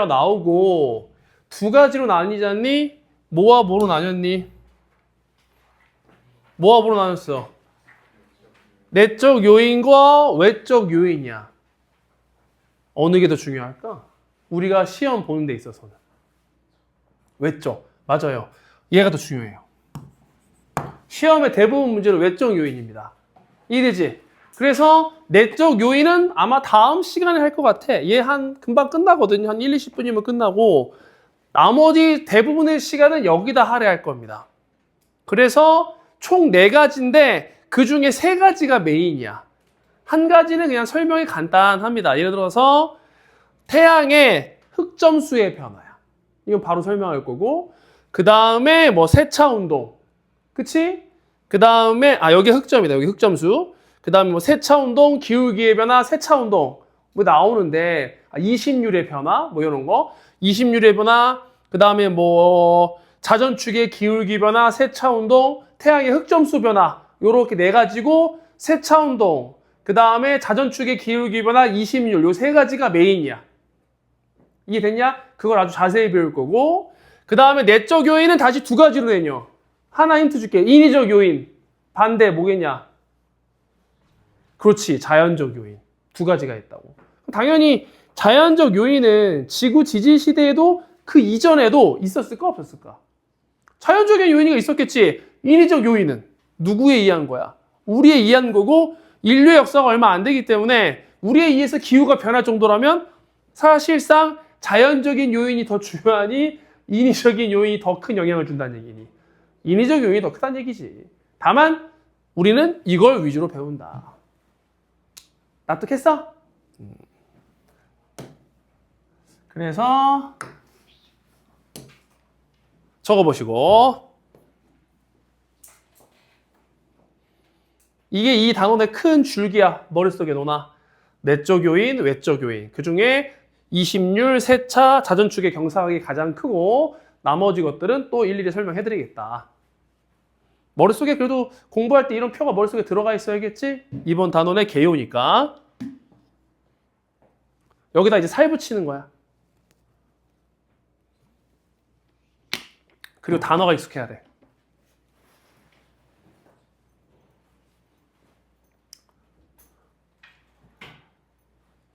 나오고 두 가지로 나뉘잖니? 뭐와 뭐로 나뉘었니? 뭐와 뭐로 나눴어? 내적 요인과 외적 요인이야. 어느 게 더 중요할까? 우리가 시험 보는 데 있어서는. 외적. 맞아요. 얘가 더 중요해요. 시험의 대부분 문제는 외적 요인입니다. 이해되지? 그래서 내적 요인은 아마 다음 시간에 할 것 같아. 얘 금방 끝나거든요. 한 1, 20분이면 끝나고 나머지 대부분의 시간은 여기다 할애할 겁니다. 그래서 총 4가지인데 그 중에 3가지가 메인이야. 한 가지는 그냥 설명이 간단합니다. 예를 들어서 태양의 흑점수의 변화야. 이건 바로 설명할 거고, 그 다음에 뭐 세차 운동, 그치? 그 다음에 여기 흑점이다. 여기 흑점수. 그 다음에 뭐 세차 운동, 기울기의 변화, 세차 운동 뭐 나오는데 이심률의 변화 뭐 이런 거, 이심률의 변화, 그 다음에 뭐 자전축의 기울기 변화, 세차 운동, 태양의 흑점수 변화 요렇게 4가지고 세차 운동, 그 다음에 자전축의 기울기 변화, 이심률 요 3가지가 메인이야. 이해됐냐? 그걸 아주 자세히 배울 거고, 그 다음에 내적 요인은 다시 2가지로 나뉘어. 하나 힌트 줄게. 인위적 요인. 반대 뭐겠냐? 그렇지. 자연적 요인. 2가지가 있다고. 당연히 자연적 요인은 지구 지질 시대에도 그 이전에도 있었을까 없었을까? 자연적인 요인이 있었겠지. 인위적 요인은 누구에 의한 거야? 우리에 의한 거고, 인류의 역사가 얼마 안 되기 때문에 우리에 의해서 기후가 변할 정도라면 사실상 자연적인 요인이 더 중요하니 인위적인 요인이 더 큰 영향을 준다는 얘기니. 인위적 요인이 더 크다는 얘기지. 다만 우리는 이걸 위주로 배운다. 납득했어? 그래서 적어보시고, 이게 이 단원의 큰 줄기야. 머릿속에 놓아. 내적 요인, 외적 요인. 그 중에 이심률, 세차, 자전축의 경사각이 가장 크고 나머지 것들은 또 일일이 설명해드리겠다. 머릿속에 그래도 공부할 때 이런 표가 머릿속에 들어가 있어야겠지? 이번 단원의 개요니까. 여기다 이제 살 붙이는 거야. 그리고 단어가 익숙해야 돼.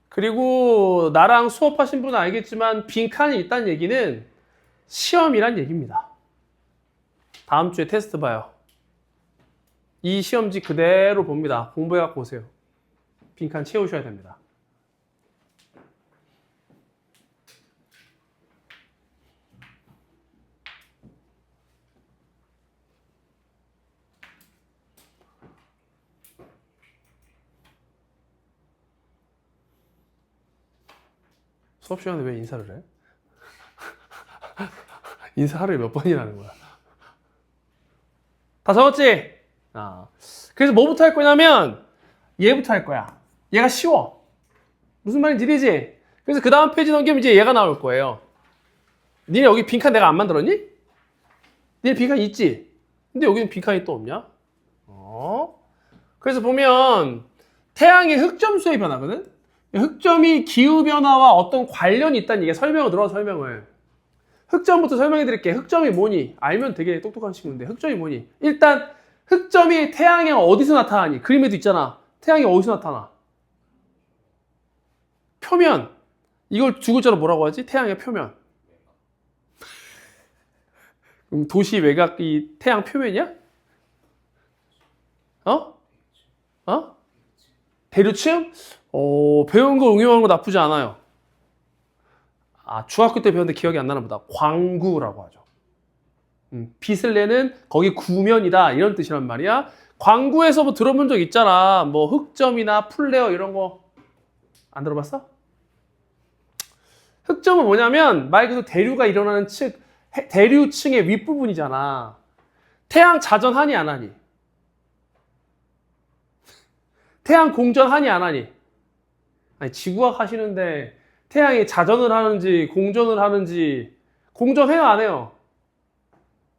그리고 나랑 수업하신 분은 알겠지만 빈칸이 있다는 얘기는 시험이란 얘기입니다. 다음 주에 테스트 봐요. 이 시험지 그대로 봅니다. 공부해갖고 오세요. 빈칸 채우셔야 됩니다. 수업 시간에 왜 인사를 해? 인사 하루에 몇 번이나 하는 거야? 다 적었지? 그래서 뭐부터 할 거냐면 얘부터 할 거야. 얘가 쉬워. 무슨 말인지 이해지? 그래서 그 다음 페이지 넘기면 이제 얘가 나올 거예요. 니네 여기 빈칸 내가 안 만들었니? 니네 빈칸 있지? 근데 여기는 빈칸이 또 없냐? 그래서 보면 태양의 흑점수의 변화거든? 흑점이 기후변화와 어떤 관련이 있다는 얘기야. 설명을 들어, 설명을. 흑점부터 설명해 드릴게. 흑점이 뭐니? 알면 되게 똑똑한 친구인데 흑점이 뭐니? 일단 흑점이 태양에 어디서 나타나니? 그림에도 있잖아. 태양이 어디서 나타나? 표면. 이걸 2글자로 뭐라고 하지? 태양의 표면. 그럼 도시 외곽이 태양 표면이야? 대류층? 배운 거 응용하는 거 나쁘지 않아요. 중학교 때 배웠는데 기억이 안 나나 보다. 광구라고 하죠. 빛을 내는 거기 구면이다 이런 뜻이란 말이야. 광구에서 뭐 들어본 적 있잖아. 뭐 흑점이나 플레어 이런 거 안 들어봤어? 흑점은 뭐냐면 말 그대로 대류가 일어나는 대류층의 윗부분이잖아. 태양 자전하니 안 하니? 태양 공전하니 안 하니? 아니 지구학 하시는데 태양이 자전을 하는지 공전을 하는지. 공전해요 안 해요?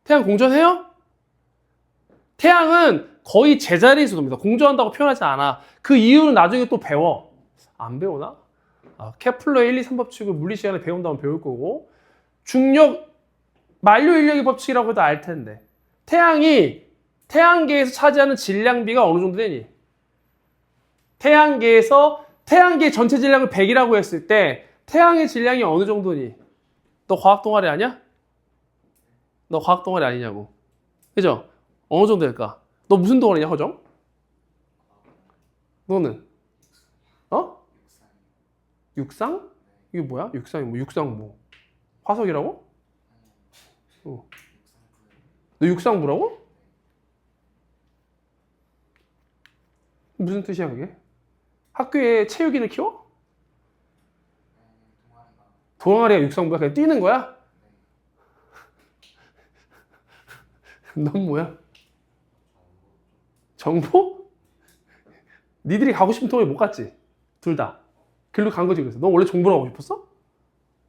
태양 공전해요? 태양은 거의 제자리에서 돕니다. 공전한다고 표현하지 않아. 그 이유는 나중에 또 배워. 안 배우나? 케플러의 1, 2, 3법칙을 물리 시간에 배운다면 배울 거고 중력 만류 인력의 법칙이라고 해도 알 텐데 태양이 태양계에서 차지하는 질량비가 어느 정도 되니? 태양계 전체 질량을 100이라고 했을 때 태양의 질량이 어느 정도니? 너 과학 동아리 아니야? 너 과학 동아리 아니냐고. 그죠? 어느 정도 될까? 너 무슨 동아리냐, 허정? 너는? 육상? 이게 뭐야? 육상이 뭐? 육상 뭐? 화석이라고? 너 육상부라고? 무슨 뜻이야 그게? 학교에 체육인을 키워? 동아리가 육상부야? 그냥 뛰는 거야? 넌 뭐야? 정보? 니들이 가고 싶은 동아리 못 갔지? 둘 다. 길로 간 거지 그래서. 너 원래 정보를 하고 싶었어?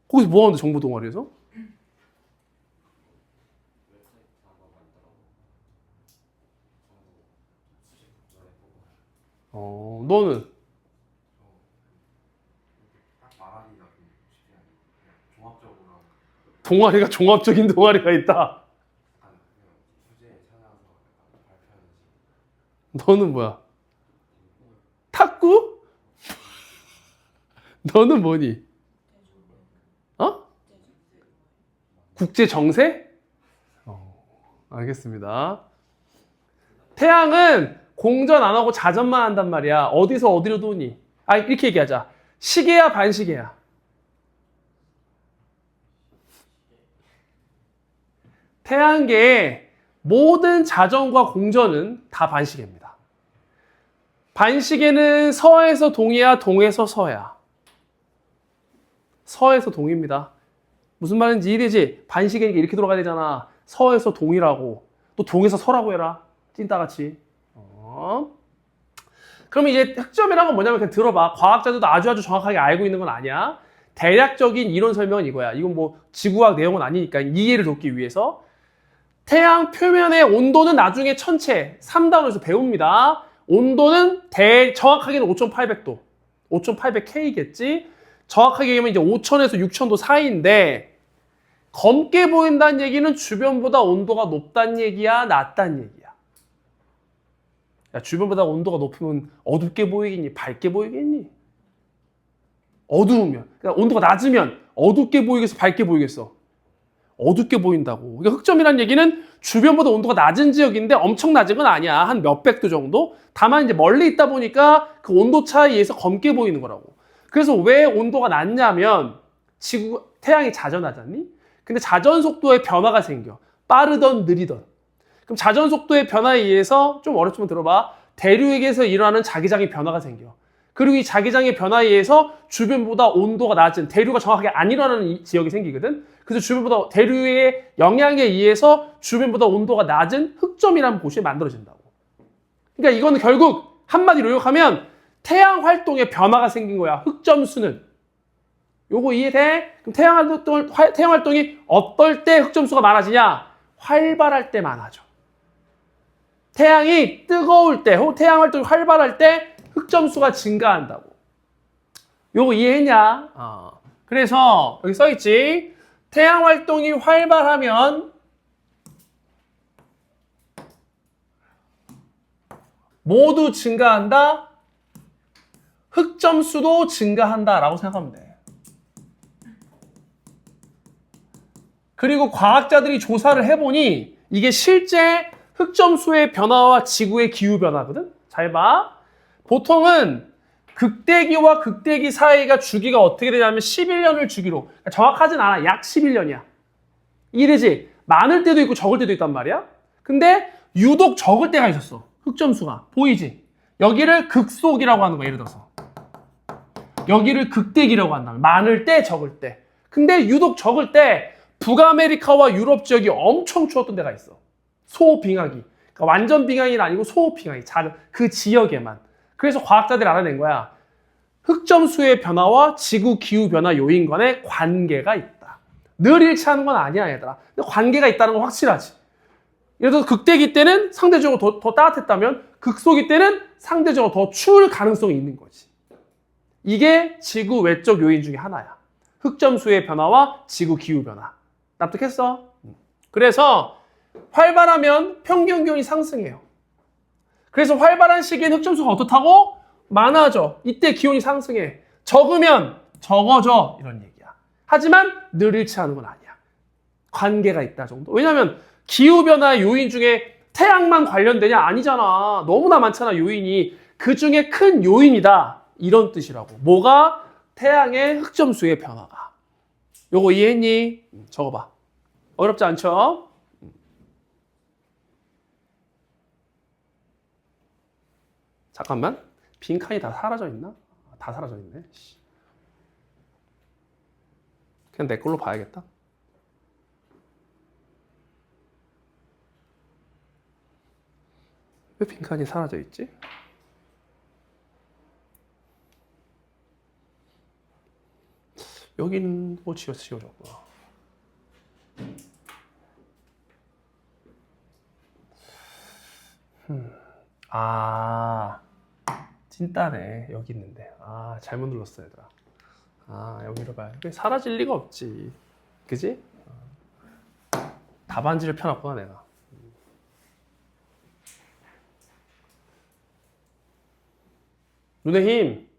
거기서 뭐 하는데 정보 동아리에서? 너는? 동아리가 종합적인 동아리가 있다. 너는 뭐야? 탁구? 너는 뭐니? 국제 정세? 알겠습니다. 태양은 공전 안 하고 자전만 한단 말이야. 어디서 어디로 도니? 이렇게 얘기하자. 시계야, 반시계야? 태양계의 모든 자전과 공전은 다 반시계입니다. 반시계는 서에서 동이야, 동에서 서야? 서에서 동입니다. 무슨 말인지 이해되지? 반시계니까 이렇게 돌아가야 되잖아. 서에서 동이라고. 또 동에서 서라고 해라. 찐따같이. 그럼 이제 흑점이란 건 뭐냐면 그냥 들어봐. 과학자들도 아주 정확하게 알고 있는 건 아니야. 대략적인 이론 설명은 이거야. 이건 뭐 지구과학 내용은 아니니까 이해를 돕기 위해서. 태양 표면의 온도는 나중에 천체 3단원에서 배웁니다. 온도는 정확하게는 5,800도. 5,800K겠지? 정확하게 얘기하면 이제 5,000에서 6,000도 사이인데 검게 보인다는 얘기는 주변보다 온도가 높다는 얘기야, 낮다는 얘기야? 야, 주변보다 온도가 높으면 어둡게 보이겠니? 밝게 보이겠니? 어두우면. 그러니까 온도가 낮으면 어둡게 보이겠어? 밝게 보이겠어? 어둡게 보인다고. 그러니까 흑점이라는 얘기는 주변보다 온도가 낮은 지역인데 엄청 낮은 건 아니야. 한 몇백 도 정도? 다만 이제 멀리 있다 보니까 그 온도 차이에서 검게 보이는 거라고. 그래서 왜 온도가 낮냐면 태양이 자전하잖니? 근데 자전 속도에 변화가 생겨. 빠르던 느리던. 그럼 자전 속도의 변화에 의해서 좀 어렵지만 들어봐. 대륙에서 일어나는 자기장의 변화가 생겨. 그리고 이 자기장의 변화에 의해서 주변보다 온도가 낮은 대류가 정확하게 안 일어나는 지역이 생기거든. 그래서 주변보다 대류의 영향에 의해서 주변보다 온도가 낮은 흑점이라는 곳이 만들어진다고. 그러니까 이거는 결국 한마디로 요약하면 태양 활동에 변화가 생긴 거야. 흑점수는. 요거 이해돼? 그럼 태양 활동이 어떨 때 흑점수가 많아지냐? 활발할 때 많아져. 태양이 뜨거울 때, 혹은 태양 활동이 활발할 때 흑점수가 증가한다고. 요거 이해했냐? 그래서 여기 써있지. 태양 활동이 활발하면 모두 증가한다. 흑점수도 증가한다라고 생각하면 돼. 그리고 과학자들이 조사를 해보니 이게 실제 흑점수의 변화와 지구의 기후 변화거든. 잘 봐. 보통은 극대기와 극대기 사이가 주기가 어떻게 되냐면 11년을 주기로. 그러니까 정확하진 않아. 약 11년이야. 이래지. 많을 때도 있고 적을 때도 있단 말이야. 근데 유독 적을 때가 있었어. 흑점수가. 보이지? 여기를 극속이라고 하는 거야. 예를 들어서. 여기를 극대기라고 한다면. 많을 때, 적을 때. 근데 유독 적을 때 북아메리카와 유럽 지역이 엄청 추웠던 데가 있어. 소빙하기. 그러니까 완전 빙하기는 아니고 소빙하기. 작은 그 지역에만. 그래서 과학자들이 알아낸 거야. 흑점수의 변화와 지구 기후 변화 요인 간에 관계가 있다. 늘 일치하는 건 아니야, 얘들아. 근데 관계가 있다는 건 확실하지. 예를 들어서 극대기 때는 상대적으로 더 따뜻했다면 극소기 때는 상대적으로 더 추울 가능성이 있는 거지. 이게 지구 외적 요인 중에 하나야. 흑점수의 변화와 지구 기후 변화. 납득했어? 그래서 활발하면 평균 기온이 상승해요. 그래서 활발한 시기엔 흑점수가 어떻다고? 많아져. 이때 기온이 상승해. 적으면 적어져. 이런 얘기야. 하지만 늘 일치하는 건 아니야. 관계가 있다 정도. 왜냐하면 기후변화의 요인 중에 태양만 관련되냐? 아니잖아. 너무나 많잖아, 요인이. 그 중에 큰 요인이다. 이런 뜻이라고. 뭐가? 태양의 흑점수의 변화가. 요거 이해했니? 적어봐. 어렵지 않죠? 잠깐만. 빈칸이 다 사라져 있나? 다 사라져 있네. 그냥 내 걸로 봐야겠다. 왜 빈칸이 사라져 있지? 여기는 뭐 지워졌구나. 아, 찐따네. 여기 있는데. 아, 잘못 눌렀어, 얘들아. 아, 여기로 봐요. 사라질 리가 없지. 그지? 답안지를 펴놨구나, 내가. 눈에 힘.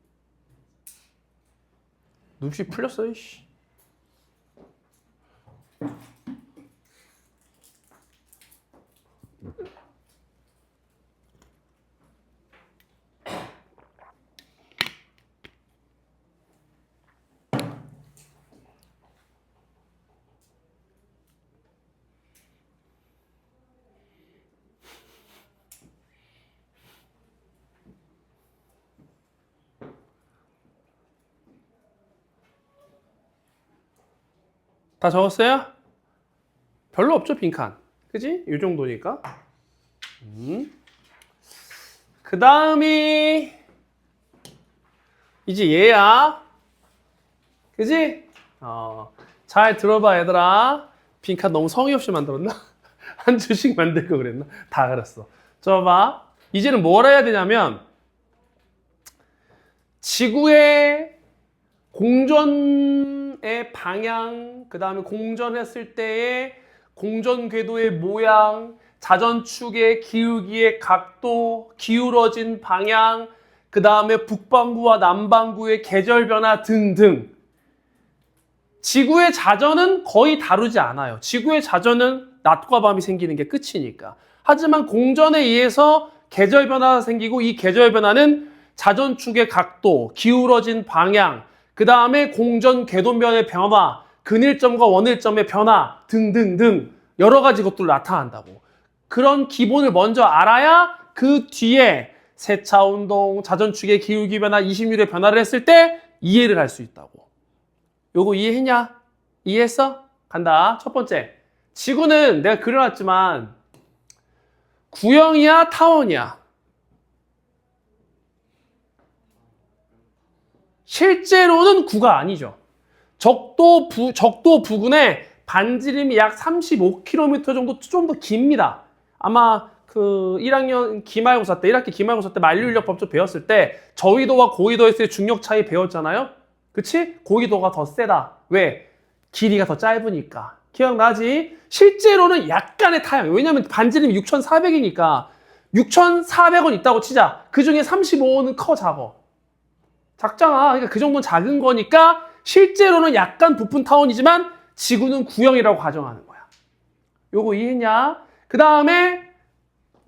눈빛 풀렸어, 이씨. 다 적었어요? 별로 없죠, 빈칸. 그지? 이 정도니까. 그 다음이 이제 얘야. 그지? 잘 들어봐, 얘들아. 빈칸 너무 성의 없이 만들었나? 한 줄씩 만들 거 그랬나? 다 그랬어. 저 봐. 이제는 뭘 해야 되냐면 지구의 공전의 방향, 그 다음에 공전했을 때의 공전 궤도의 모양, 자전축의 기울기의 각도, 기울어진 방향, 그 다음에 북반구와 남반구의 계절 변화 등등. 지구의 자전은 거의 다루지 않아요. 지구의 자전은 낮과 밤이 생기는 게 끝이니까. 하지만 공전에 의해서 계절 변화가 생기고 이 계절 변화는 자전축의 각도, 기울어진 방향, 그 다음에 공전 궤도면의 변화, 근일점과 원일점의 변화 등등등 여러 가지 것들을 나타난다고. 그런 기본을 먼저 알아야 그 뒤에 세차 운동, 자전축의 기울기 변화, 이심률의 변화를 했을 때 이해를 할 수 있다고. 요거 이해했냐? 이해했어? 간다. 첫 번째. 지구는 내가 그려놨지만 구형이야, 타원이야? 실제로는 구가 아니죠. 적도 부근에 반지름이 약 35km 정도 좀 더 깁니다. 아마 그 1학년 기말고사 때, 1학기 기말고사 때 만류인력 법칙 배웠을 때 저위도와 고위도에서의 중력 차이 배웠잖아요. 그치? 고위도가 더 세다. 왜? 길이가 더 짧으니까. 기억나지? 실제로는 약간의 타양. 왜냐면 반지름이 6,400이니까 6,400원 있다고 치자. 그 중에 35원은 커, 작어. 작잖아. 그러니까 그 정도는 작은 거니까 실제로는 약간 부푼 타원이지만 지구는 구형이라고 가정하는 거야. 요거 이해했냐? 그 다음에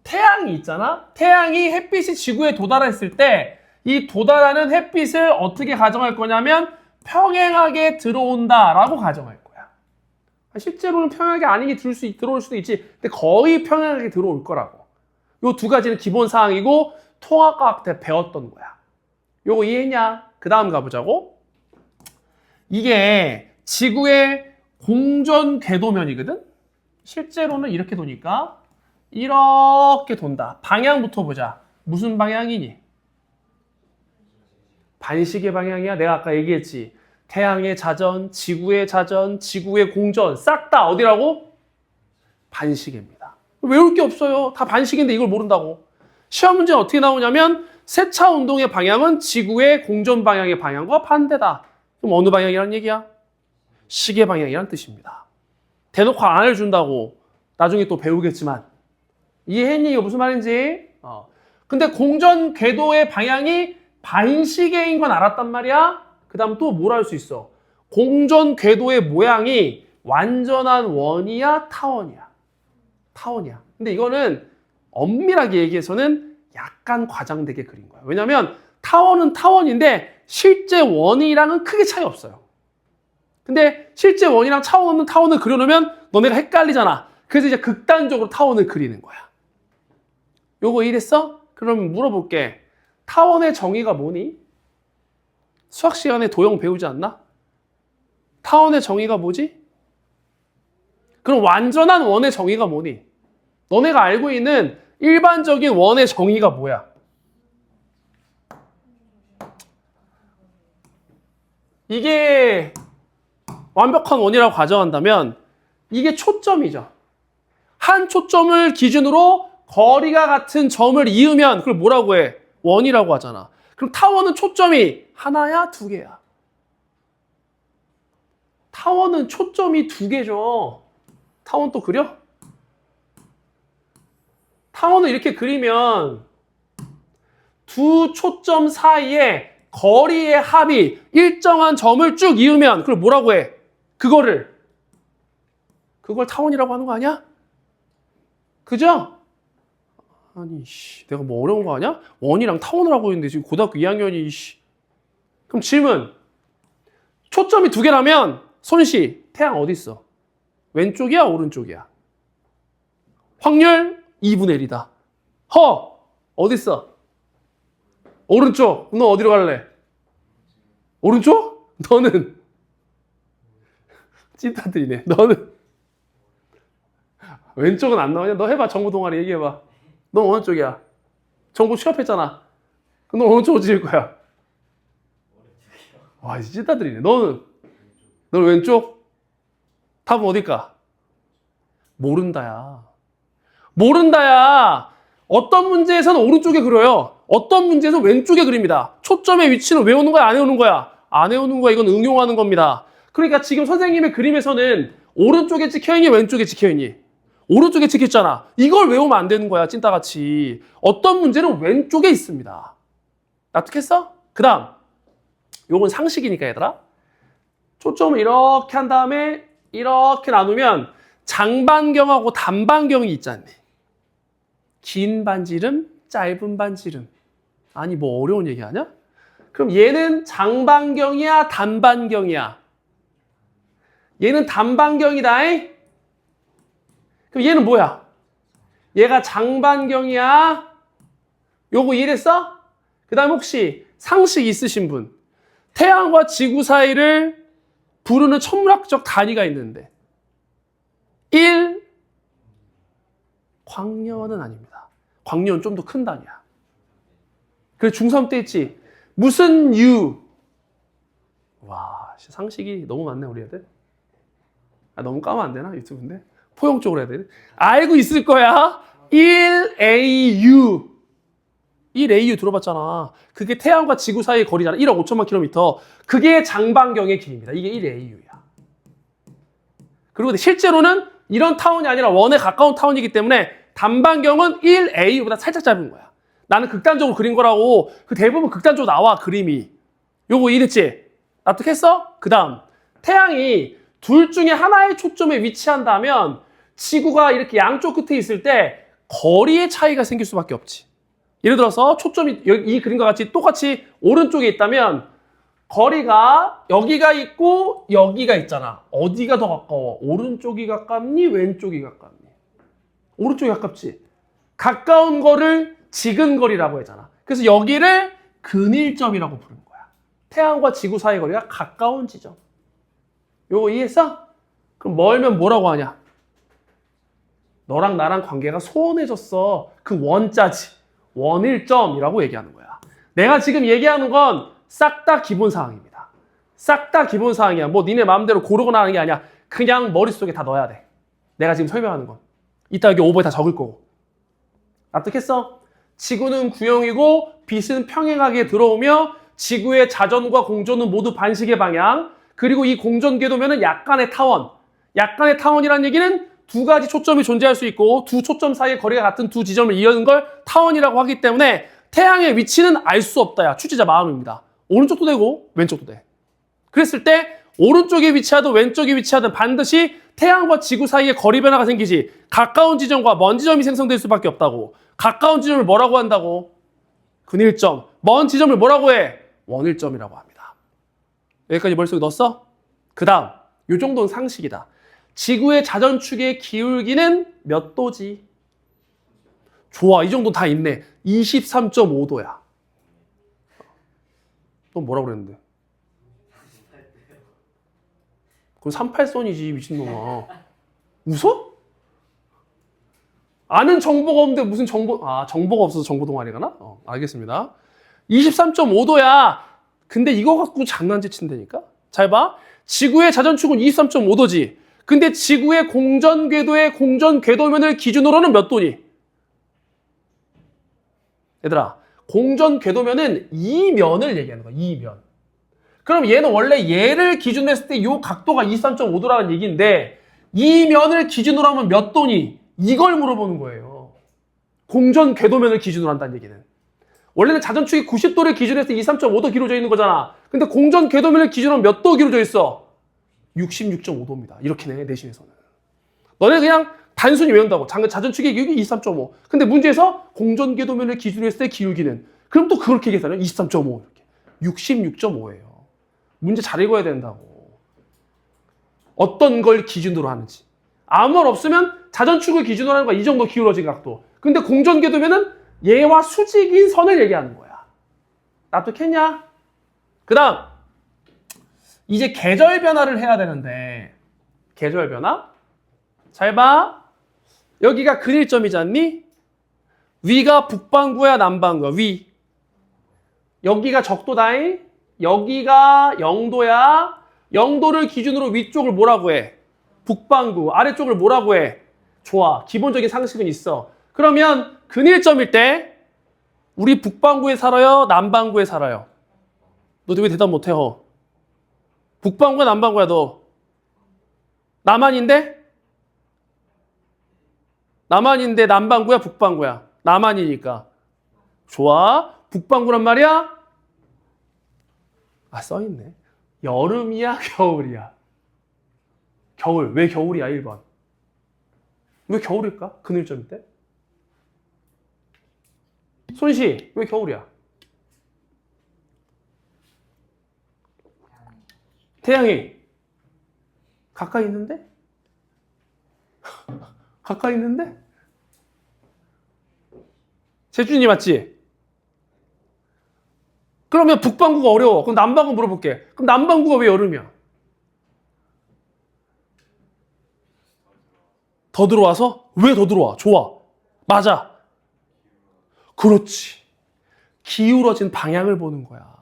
태양이 있잖아. 태양이 햇빛이 지구에 도달했을 때 이 도달하는 햇빛을 어떻게 가정할 거냐면 평행하게 들어온다라고 가정할 거야. 실제로는 평행하게 아니게 들어올 수도 있지. 근데 거의 평행하게 들어올 거라고. 요 두 가지는 기본 사항이고 통합과학 때 배웠던 거야. 요거 이해했냐? 그 다음 가보자고. 이게 지구의 공전 궤도면이거든? 실제로는 이렇게 도니까 이렇게 돈다. 방향부터 보자. 무슨 방향이니? 반시계 방향이야. 내가 아까 얘기했지. 태양의 자전, 지구의 공전 싹 다 어디라고? 반시계입니다. 외울 게 없어요. 다 반시계인데 이걸 모른다고. 시험 문제는 어떻게 나오냐면 세차 운동의 방향은 지구의 공전 방향의 방향과 반대다. 그럼 어느 방향이란 얘기야? 시계 방향이란 뜻입니다. 대놓고 안 알려준다고 나중에 또 배우겠지만 이해했니? 이거 무슨 말인지? 근데 공전 궤도의 방향이 반시계인 건 알았단 말이야? 그 다음 또 뭘 알 수 있어? 공전 궤도의 모양이 완전한 원이야? 타원이야? 타원이야. 근데 이거는 엄밀하게 얘기해서는 약간 과장되게 그린 거야. 왜냐면 타원은 타원인데 실제 원이랑은 크게 차이 없어요. 근데 실제 원이랑 타원을 그려놓으면 너네가 헷갈리잖아. 그래서 이제 극단적으로 타원을 그리는 거야. 요거 이해됐어? 그럼 물어볼게. 타원의 정의가 뭐니? 수학 시간에 도형 배우지 않나? 타원의 정의가 뭐지? 그럼 완전한 원의 정의가 뭐니? 너네가 알고 있는 일반적인 원의 정의가 뭐야? 이게 완벽한 원이라고 가정한다면 이게 초점이죠. 한 초점을 기준으로 거리가 같은 점을 이으면 그걸 뭐라고 해? 원이라고 하잖아. 그럼 타원은 초점이 하나야? 두 개야? 타원은 초점이 두 개죠. 타원 또 그려? 타원을 이렇게 그리면 두 초점 사이에 거리의 합이 일정한 점을 쭉 이으면 그걸 뭐라고 해? 그걸 타원이라고 하는 거 아니야? 그죠? 아니, 내가 뭐 어려운 거 아니야? 원이랑 타원을 하고 있는데 지금 고등학교 2학년이, 그럼 질문. 초점이 두 개라면, 손씨, 태양 어디 있어? 왼쪽이야, 오른쪽이야? 확률 2분의 1이다. 어디 있어? 오른쪽. 너 어디로 갈래? 오른쪽? 너는? 찐따들이네. 너는? 왼쪽은 안 나오냐? 너 해봐. 정보 동아리 얘기해봐. 넌 어느 쪽이야? 정보 취업했잖아. 그럼 넌 어느 쪽으로 찍을 거야? 와, 이제 찐따들이네. 너는 왼쪽? 답은 어딜까? 모른다야. 모른다야. 어떤 문제에서는 오른쪽에 그려요. 어떤 문제에서는 왼쪽에 그립니다. 초점의 위치는 외우는 거야? 안 외우는 거야? 안 외우는 거야. 이건 응용하는 겁니다. 그러니까 지금 선생님의 그림에서는 오른쪽에 찍혀있니? 왼쪽에 찍혀있니? 오른쪽에 찍혔잖아. 이걸 외우면 안 되는 거야. 찐따같이. 어떤 문제는 왼쪽에 있습니다. 납득했어? 그 다음 요건 상식이니까 얘들아. 초점을 이렇게 한 다음에 이렇게 나누면 장반경하고 단반경이 있잖니. 긴 반지름, 짧은 반지름. 아니 뭐 어려운 얘기 하냐? 그럼 얘는 장반경이야, 단반경이야? 얘는 단반경이다. 그럼 얘는 뭐야? 얘가 장반경이야. 요거 이해됐어? 그 다음 혹시 상식 있으신 분, 태양과 지구 사이를 부르는 천문학적 단위가 있는데 1 광년은 아닙니다. 광년은 좀 더 큰 단위야. 그래서 중3 때 있지. 무슨 유. 와, 상식이 너무 많네 우리 애들. 너무 까면 안 되나 유튜브인데? 포용 쪽으로 해야 되네. 알고 있을 거야. 1AU. 1AU 들어봤잖아. 그게 태양과 지구 사이의 거리잖아. 1억 5천만 킬로미터. 그게 장반경의 길입니다. 이게 1AU야. 그리고 실제로는 이런 타원이 아니라 원에 가까운 타원이기 때문에 단반경은 1AU보다 살짝 짧은 거야. 나는 극단적으로 그린 거라고. 그 대부분 극단적으로 나와 그림이. 요거 이해됐지? 납득했어? 그 다음 태양이 둘 중에 하나의 초점에 위치한다면 지구가 이렇게 양쪽 끝에 있을 때 거리의 차이가 생길 수밖에 없지. 예를 들어서 초점이 이 그림과 같이 똑같이 오른쪽에 있다면 거리가 여기가 있고 여기가 있잖아. 어디가 더 가까워? 오른쪽이 가깝니? 왼쪽이 가깝니? 오른쪽이 가깝지. 가까운 거를 지근거리라고 하잖아. 그래서 여기를 근일점이라고 부르는 거야. 태양과 지구 사이 거리가 가까운 지점. 요거 이해했어? 그럼 멀면 뭐라고 하냐? 너랑 나랑 관계가 소원해졌어. 그 원자지. 원일점이라고 얘기하는 거야. 내가 지금 얘기하는 건 싹 다 기본사항입니다. 싹 다 기본사항이야. 뭐 니네 마음대로 고르거나 하는 게 아니야. 그냥 머릿속에 다 넣어야 돼. 내가 지금 설명하는 건. 이따 여기 오버에 다 적을 거고. 납득했어? 지구는 구형이고 빛은 평행하게 들어오며 지구의 자전과 공전은 모두 반시계 방향. 그리고 이 공전 궤도면은 약간의 타원. 약간의 타원이라는 얘기는 두 가지 초점이 존재할 수 있고 두 초점 사이의 거리가 같은 두 지점을 이어는 걸 타원이라고 하기 때문에 태양의 위치는 알 수 없다야. 출제자 마음입니다. 오른쪽도 되고 왼쪽도 돼. 그랬을 때 오른쪽에 위치하든 왼쪽에 위치하든 반드시 태양과 지구 사이에 거리 변화가 생기지. 가까운 지점과 먼 지점이 생성될 수밖에 없다고. 가까운 지점을 뭐라고 한다고? 근일점. 먼 지점을 뭐라고 해? 원일점이라고 합니다. 여기까지 머릿속에 넣었어? 그 다음 이 정도는 상식이다. 지구의 자전축의 기울기는 몇 도지? 좋아, 이 정도 다 있네. 23.5도야. 너 뭐라고 그랬는데? 그럼 38선이지 미친놈아. 웃어? 아는 정보가 없는데 무슨 정보가 없어서 정보 동아리 가나? 알겠습니다. 23.5도야. 근데 이거 갖고 장난질 친다니까? 잘 봐. 지구의 자전축은 23.5도지. 근데 지구의 공전 궤도의 공전 궤도면을 기준으로는 몇 도니? 얘들아, 공전 궤도면은 이 면을 얘기하는 거야. 이 면. 그럼 얘는 원래 얘를 기준으로 했을 때 이 각도가 23.5도라는 얘기인데 이 면을 기준으로 하면 몇 도니? 이걸 물어보는 거예요. 공전 궤도면을 기준으로 한다는 얘기는. 원래는 자전축이 90도를 기준으로 해서 23.5도 기울어져 있는 거잖아. 근데 공전 궤도면을 기준으로 몇 도 기울어져 있어? 66.5도입니다. 이렇게 내, 내신에서는. 너네 그냥 단순히 외운다고. 자전축의 기울기 23.5. 근데 문제에서 공전 궤도면을 기준으로 했을 때 기울기는. 그럼 또 그렇게 계산해. 23.5 이렇게. 66.5예요. 문제 잘 읽어야 된다고. 어떤 걸 기준으로 하는지. 아무 말 없으면 자전축을 기준으로 하는 거야. 이 정도 기울어진 각도. 근데 공전 궤도면은 얘와 수직인 선을 얘기하는 거야. 납득했냐? 그 다음 이제 계절 변화를 해야 되는데 계절 변화? 잘 봐. 여기가 근일점이잖니? 위가 북반구야 남반구야? 위. 여기가 적도다잉. 여기가 0도야. 0도를 기준으로 위쪽을 뭐라고 해? 북반구. 아래쪽을 뭐라고 해? 좋아. 기본적인 상식은 있어. 그러면 근일점일 때 우리 북반구에 살아요? 남반구에 살아요? 너 왜 대답 못해요? 북반구야 남반구야 너? 남한인데? 남한인데 남반구야 북반구야? 남한이니까. 좋아. 북반구란 말이야? 아, 써있네. 여름이야 겨울이야? 겨울. 왜 겨울이야 1번? 왜 겨울일까? 근일점일 때? 손시, 왜 겨울이야? 태양이 가까이 있는데? 가까이 있는데? 재준이 맞지? 그러면 북반구가 어려워. 그럼 남반구 물어볼게. 그럼 남반구가 왜 여름이야? 더 들어와서? 왜 더 들어와? 좋아. 맞아. 그렇지. 기울어진 방향을 보는 거야.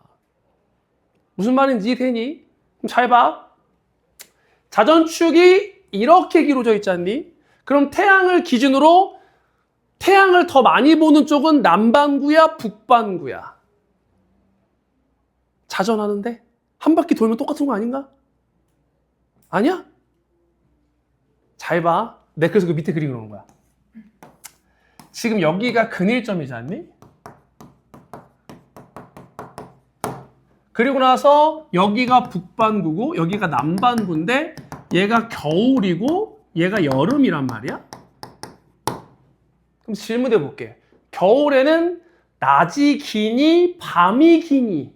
무슨 말인지 이해되니? 그럼 잘 봐. 자전축이 이렇게 기울어져 있지 않니? 그럼 태양을 기준으로 태양을 더 많이 보는 쪽은 남반구야 북반구야? 자전하는데? 한 바퀴 돌면 똑같은 거 아닌가? 아니야? 잘 봐. 내가 그래서 그 밑에 그림 그러는 거야. 지금 여기가 근일점이지 않니? 그리고 나서 여기가 북반구고 여기가 남반구인데 얘가 겨울이고 얘가 여름이란 말이야? 그럼 질문해 볼게. 겨울에는 낮이 기니 밤이 기니?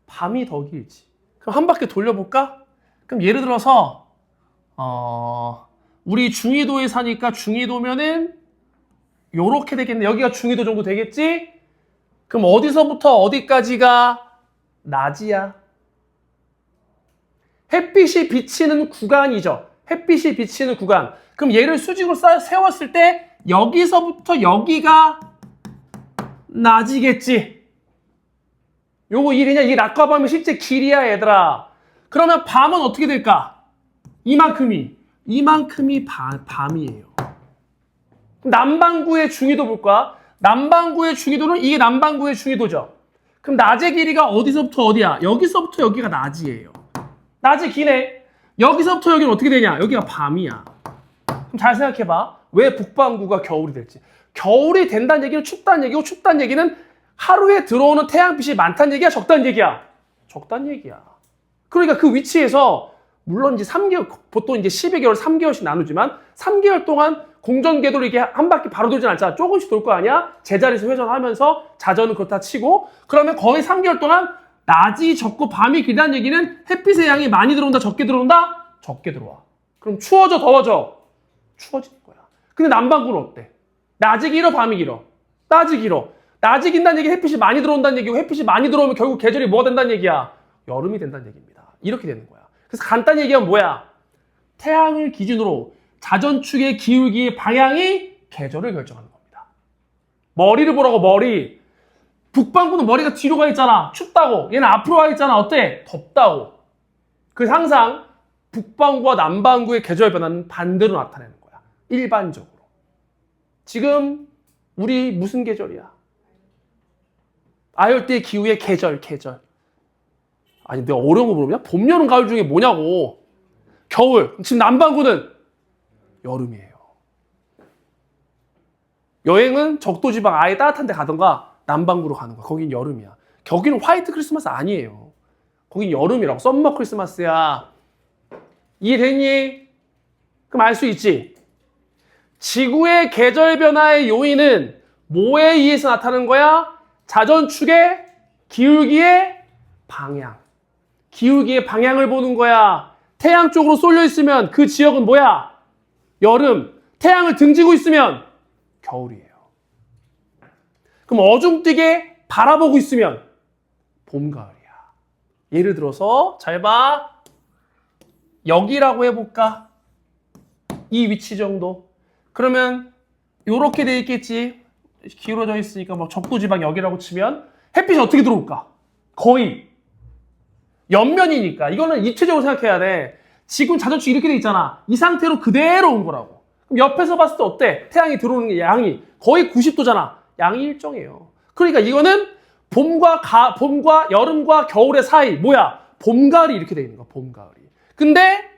밤이 더 길지. 그럼 한 바퀴 돌려볼까? 그럼 예를 들어서 우리 중위도에 사니까 중위도면은 요렇게 되겠네. 여기가 중위도 정도 되겠지? 그럼 어디서부터 어디까지가 낮이야? 햇빛이 비치는 구간이죠. 햇빛이 비치는 구간. 그럼 얘를 수직으로 세웠을 때 여기서부터 여기가 낮이겠지. 요거 일이냐? 이게 낮과 밤의 실제 길이야 얘들아. 그러면 밤은 어떻게 될까? 이만큼이 밤이에요. 남반구의 중위도 볼까? 남반구의 중위도는 이게 남반구의 중위도죠. 그럼 낮의 길이가 어디서부터 어디야? 여기서부터 여기가 낮이에요. 낮이 기네. 여기서부터 여기는 어떻게 되냐? 여기가 밤이야. 그럼 잘 생각해봐. 왜 북반구가 겨울이 될지. 겨울이 된다는 얘기는 춥다는 얘기고 춥다는 얘기는 하루에 들어오는 태양빛이 많다는 얘기야? 적다는 얘기야? 적다는 얘기야. 그러니까 그 위치에서 물론 이제 3개월, 보통 이제 12개월, 3개월씩 나누지만 3개월 동안 공전궤도를 이렇게 한 바퀴 바로 돌진 않잖아. 조금씩 돌 거 아니야? 제자리에서 회전하면서 자전은 그렇다 치고 그러면 거의 3개월 동안 낮이 적고 밤이 길다는 얘기는 햇빛의 양이 많이 들어온다, 적게 들어온다? 적게 들어와. 그럼 추워져, 더워져? 추워지는 거야. 근데 남반구는 어때? 낮이 길어, 밤이 길어? 낮이 길어. 낮이 긴다는 얘기 햇빛이 많이 들어온다는 얘기고 햇빛이 많이 들어오면 결국 계절이 뭐가 된다는 얘기야? 여름이 된다는 얘기입니다. 이렇게 되는 거야. 그래서 간단히 얘기하면 뭐야? 태양을 기준으로 자전축의 기울기의 방향이 계절을 결정하는 겁니다. 머리를 보라고, 머리. 북반구는 머리가 뒤로 가 있잖아. 춥다고. 얘는 앞으로 가 있잖아. 어때? 덥다고. 그래서 항상 북반구와 남반구의 계절 변화는 반대로 나타내는 거야. 일반적으로. 지금 우리 무슨 계절이야? 아열대 기후의 계절. 아니 내가 어려운 거 물어보냐? 봄, 여름, 가을 중에 뭐냐고. 겨울. 지금 남반구는 여름이에요. 여행은 적도지방 아예 따뜻한 데 가던가 남반구로 가는 거야. 거긴 여름이야. 거기는 화이트 크리스마스 아니에요. 거긴 여름이라고. 썸머 크리스마스야. 이해됐니? 그럼 알 수 있지? 지구의 계절 변화의 요인은 뭐에 의해서 나타나는 거야? 자전축의 기울기의 방향. 기울기의 방향을 보는 거야. 태양 쪽으로 쏠려 있으면 그 지역은 뭐야? 여름. 태양을 등지고 있으면 겨울이에요. 그럼 어중뛰게 바라보고 있으면 봄, 가을이야. 예를 들어서 잘 봐. 여기라고 해볼까? 이 위치 정도. 그러면 이렇게 돼 있겠지. 기울어져 있으니까 뭐 적도지방 여기라고 치면 햇빛이 어떻게 들어올까? 거의 옆면이니까. 이거는 입체적으로 생각해야 돼. 지금 자전축 이렇게 돼 있잖아. 이 상태로 그대로 온 거라고. 그럼 옆에서 봤을 때 어때? 태양이 들어오는 게 양이 거의 90도잖아. 양이 일정해요. 그러니까 이거는 봄과 여름과 겨울의 사이. 뭐야? 봄, 가을이 이렇게 돼 있는 거야. 봄, 가을이. 근데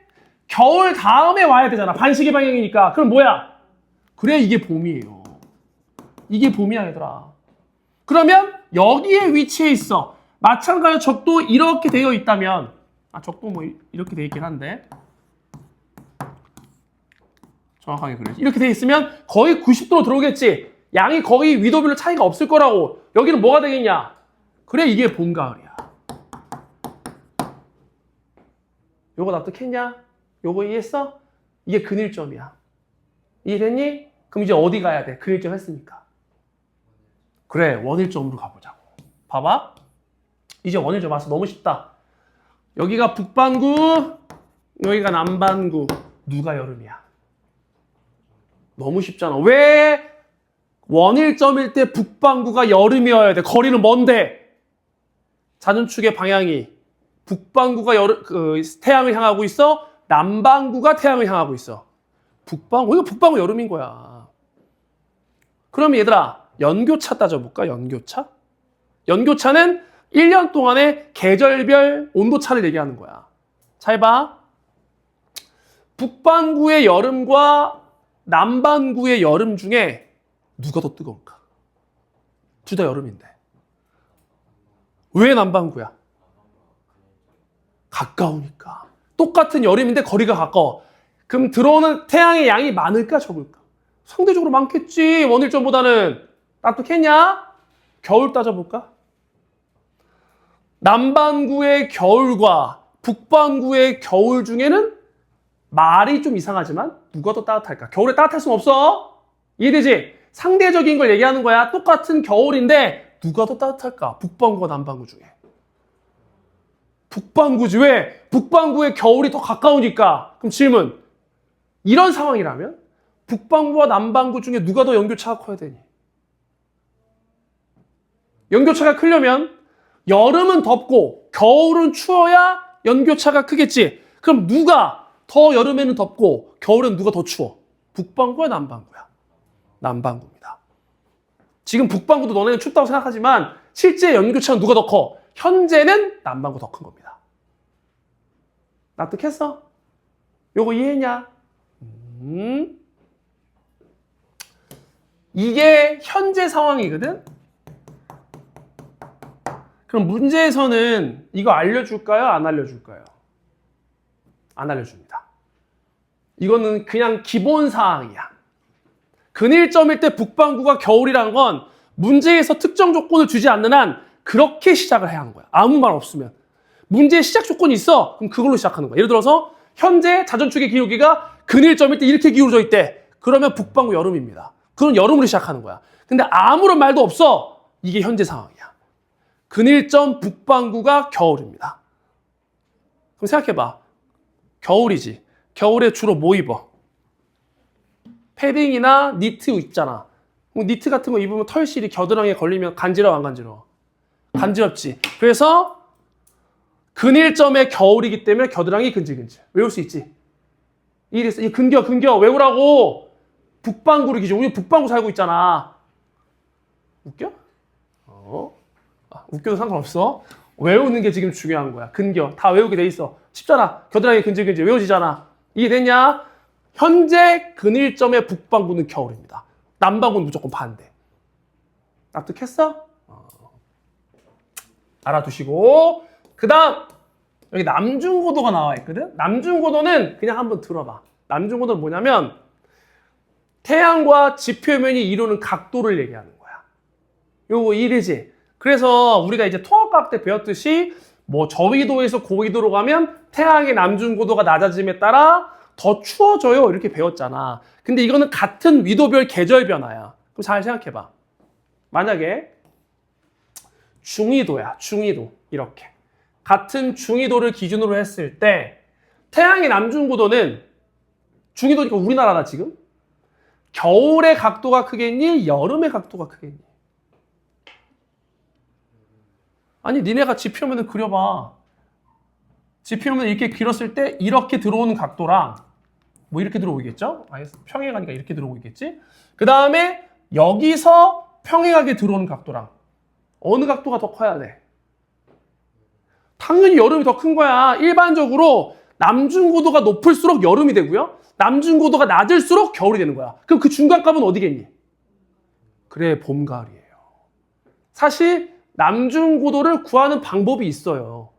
겨울 다음에 와야 되잖아. 반시계 방향이니까. 그럼 뭐야? 그래, 이게 봄이에요. 이게 봄이야, 얘들아. 그러면 여기에 위치해 있어. 마찬가지로 적도 이렇게 되어 있다면, 적도 뭐 이렇게 되어 있긴 한데 정확하게 그래. 이렇게 되어 있으면 거의 90도로 들어오겠지. 양이 거의 위도별로 차이가 없을 거라고. 여기는 뭐가 되겠냐? 그래, 이게 봄, 가을이야. 요거 납득했냐? 요거 이해했어? 이게 근일점이야. 이해됐니? 그럼 이제 어디 가야 돼? 근일점 했으니까. 그래, 원일점으로 가보자고. 봐봐. 이제 원일점 와서 너무 쉽다. 여기가 북반구, 여기가 남반구. 누가 여름이야? 너무 쉽잖아. 왜 원일점일 때 북반구가 여름이어야 돼? 거리는 먼데. 자전축의 방향이 북반구가 태양을 향하고 있어. 남반구가 태양을 향하고 있어. 이거 북반구 여름인 거야. 그럼 얘들아, 연교차 따져볼까? 연교차? 연교차는 1년 동안의 계절별 온도차를 얘기하는 거야. 잘 봐. 북반구의 여름과 남반구의 여름 중에 누가 더 뜨거울까? 둘 다 여름인데. 왜 남반구야? 가까우니까. 똑같은 여름인데 거리가 가까워. 그럼 들어오는 태양의 양이 많을까 적을까? 상대적으로 많겠지. 원일점보다는. 납득했냐? 겨울 따져볼까? 남반구의 겨울과 북반구의 겨울 중에는 말이 좀 이상하지만 누가 더 따뜻할까? 겨울에 따뜻할 순 없어. 이해되지? 상대적인 걸 얘기하는 거야. 똑같은 겨울인데 누가 더 따뜻할까? 북반구와 남반구 중에. 북반구지. 왜? 북반구의 겨울이 더 가까우니까. 그럼 질문. 이런 상황이라면 북반구와 남반구 중에 누가 더 연교차가 커야 되니? 연교차가 크려면 여름은 덥고 겨울은 추워야 연교차가 크겠지. 그럼 누가 더 여름에는 덥고 겨울엔 누가 더 추워? 북반구야, 남반구야? 남반구입니다. 지금 북반구도 너네는 춥다고 생각하지만 실제 연교차는 누가 더 커? 현재는 남반구 더 큰 겁니다. 납득했어? 요거 이해했냐? 이게 현재 상황이거든? 그럼 문제에서는 이거 알려줄까요? 안 알려줄까요? 안 알려줍니다. 이거는 그냥 기본 사항이야. 근일점일 때 북반구가 겨울이란 건 문제에서 특정 조건을 주지 않는 한 그렇게 시작을 해야 하는 거야. 아무 말 없으면. 문제에 시작 조건이 있어. 그럼 그걸로 시작하는 거야. 예를 들어서 현재 자전축의 기울기가 근일점일 때 이렇게 기울어져 있대. 그러면 북반구 여름입니다. 그건 여름으로 시작하는 거야. 근데 아무런 말도 없어. 이게 현재 상황이야. 근일점 북반구가 겨울입니다. 그럼 생각해봐. 겨울이지. 겨울에 주로 뭐 입어? 패딩이나 니트 있잖아. 니트 같은 거 입으면 털실이 겨드랑이에 걸리면 간지러워 안 간지러워? 간지럽지. 그래서 근일점의 겨울이기 때문에 겨드랑이 근질근질. 외울 수 있지. 이랬어. 이 근겨 외우라고. 북반구를 기준. 우리 북반구 살고 있잖아. 웃겨? 웃겨도 상관없어. 외우는 게 지금 중요한 거야. 근겨. 다 외우게 돼 있어. 쉽잖아. 겨드랑이 근질근질 외워지잖아. 이해됐냐? 현재 근일점의 북반구는 겨울입니다. 남반구는 무조건 반대. 납득했어? 알아두시고 그 다음 여기 남중고도가 나와 있거든? 남중고도는 그냥 한번 들어봐. 남중고도는 뭐냐면 태양과 지표면이 이루는 각도를 얘기하는 거야. 요거 이래지. 그래서 우리가 이제 통합과학 때 배웠듯이 뭐 저위도에서 고위도로 가면 태양의 남중고도가 낮아짐에 따라 더 추워져요 이렇게 배웠잖아. 근데 이거는 같은 위도별 계절 변화야. 그럼 잘 생각해봐. 만약에 중위도야. 중위도. 이렇게. 같은 중위도를 기준으로 했을 때 태양의 남중고도는 중위도니까 우리나라다 지금. 겨울의 각도가 크겠니? 여름의 각도가 크겠니? 아니 니네가 지표면을 그려봐. 지표면 이렇게 길었을 때 이렇게 들어오는 각도랑 뭐 이렇게 들어오겠죠? 평행하니까 이렇게 들어오겠지? 그 다음에 여기서 평행하게 들어오는 각도랑 어느 각도가 더 커야 돼? 당연히 여름이 더 큰 거야. 일반적으로 남중고도가 높을수록 여름이 되고요. 남중고도가 낮을수록 겨울이 되는 거야. 그럼 그 중간값은 어디겠니? 그래, 봄, 가을이에요. 사실 남중고도를 구하는 방법이 있어요.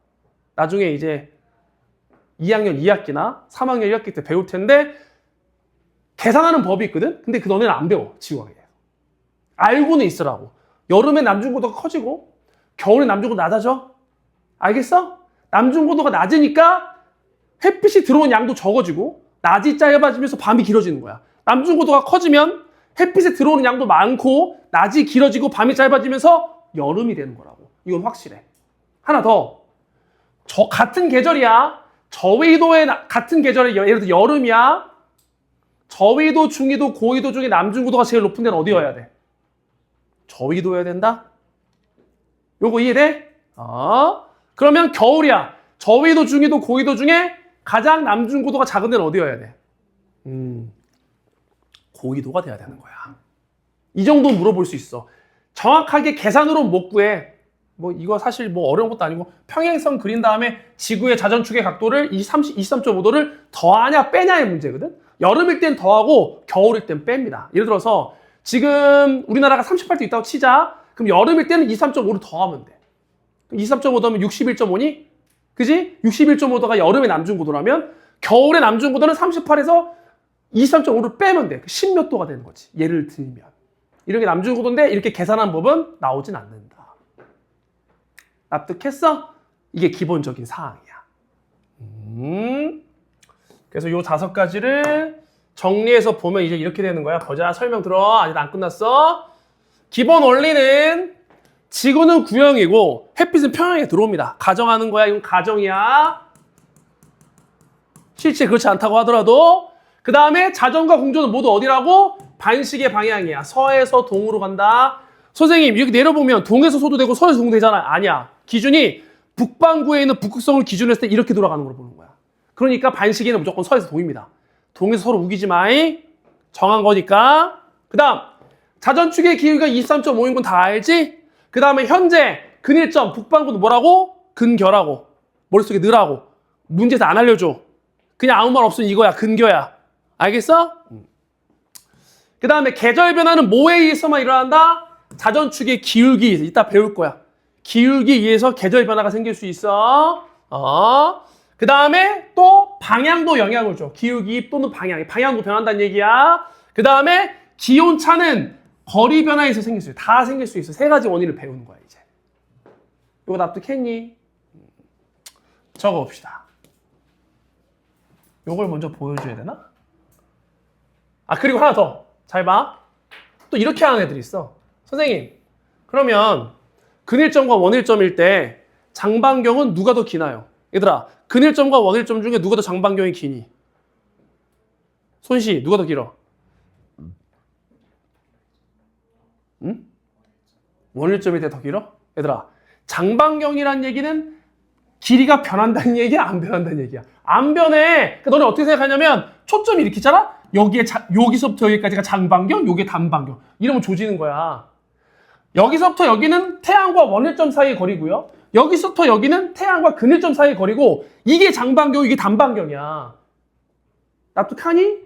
나중에 이제 2학년 2학기나 3학년 1학기 때 배울 텐데 계산하는 법이 있거든? 근데 그 너네는 안 배워. 지우하게. 알고는 있으라고. 여름에 남중고도가 커지고 겨울에 남중고도 낮아져. 알겠어? 남중고도가 낮으니까 햇빛이 들어온 양도 적어지고 낮이 짧아지면서 밤이 길어지는 거야. 남중고도가 커지면 햇빛에 들어오는 양도 많고 낮이 길어지고 밤이 짧아지면서 여름이 되는 거라고. 이건 확실해. 하나 더. 같은 계절이야. 저위도의 같은 계절에 예를 들어 여름이야. 저위도, 중위도, 고위도 중에 남중고도가 제일 높은 데는 어디여야 돼? 저위도여야 된다? 요거 이해돼? 그러면 겨울이야. 저위도, 중위도, 고위도 중에 가장 남중고도가 작은 데는 어디여야 돼? 고위도가 돼야 되는 거야. 이 정도 물어볼 수 있어. 정확하게 계산으로는 못 구해. 뭐 이거 사실 뭐 어려운 것도 아니고 평행선 그린 다음에 지구의 자전축의 각도를 23.5도를 더하냐 빼냐의 문제거든. 여름일 땐 더하고 겨울일 땐 뺍니다. 예를 들어서 지금 우리나라가 38도 있다고 치자. 그럼 여름일 때는 23.5를 더하면 돼. 23.5 더하면 61.5니? 그지? 61.5도가 여름의 남중고도라면 겨울의 남중고도는 38에서 23.5를 빼면 돼. 10몇 도가 되는 거지. 예를 들면. 이런 게 남중고도인데 이렇게 계산한 법은 나오진 않는다. 납득했어? 이게 기본적인 사항이야. 그래서 요 5가지를 정리해서 보면 이제 이렇게 되는 거야. 보자. 설명 들어. 아직 안 끝났어. 기본 원리는 지구는 구형이고 햇빛은 평양에 들어옵니다. 가정하는 거야. 이건 가정이야. 실제 그렇지 않다고 하더라도 그 다음에 자전과 공조는 모두 어디라고? 반시계 방향이야. 서에서 동으로 간다. 선생님 이렇게 내려보면 동에서 소도 되고 서에서 동 되잖아. 아니야. 기준이 북반구에 있는 북극성을 기준으로 했을 때 이렇게 돌아가는 걸 보는 거야. 그러니까 반시계는 무조건 서에서 동입니다. 동에서 서로 우기지 마이. 정한 거니까. 그 다음 자전축의 기울기가 23.5인 건 다 알지? 그 다음에 현재 근일점 북반구는 뭐라고? 근겨라고. 머릿속에 넣으라고. 문제에서 안 알려줘. 그냥 아무 말 없으면 이거야. 근겨야. 알겠어? 그 다음에 계절 변화는 뭐에 의해서만 일어난다? 자전축의 기울기. 이따 배울 거야. 기울기에 의해서 계절 변화가 생길 수 있어. 그 다음에 또 방향도 영향을 줘. 기울기 또는 방향. 방향도 변한다는 얘기야. 그 다음에 기온차는 거리 변화에서 생길 수 있어. 다 생길 수 있어. 세 가지 원인을 배우는 거야, 이제. 이거 납득했니? 적어봅시다. 요걸 먼저 보여줘야 되나? 그리고 하나 더. 잘 봐. 또 이렇게 하는 애들이 있어. 선생님, 그러면 근일점과 원일점일 때 장반경은 누가 더 기나요? 얘들아, 근일점과 원일점 중에 누가 더 장반경이 기니? 손씨, 누가 더 길어? 응? 원일점일 때 더 길어? 얘들아, 장반경이란 얘기는 길이가 변한다는 얘기야, 안 변한다는 얘기야? 안 변해. 그러니까 너네 어떻게 생각하냐면 초점이 이렇게 있잖아? 여기서부터 여기까지가 장반경, 요게 단반경. 이러면 조지는 거야. 여기서부터 여기는 태양과 원일점 사이의 거리고요. 여기서부터 여기는 태양과 근일점 사이의 거리고 이게 장반경, 이게 단반경이야. 납득하니?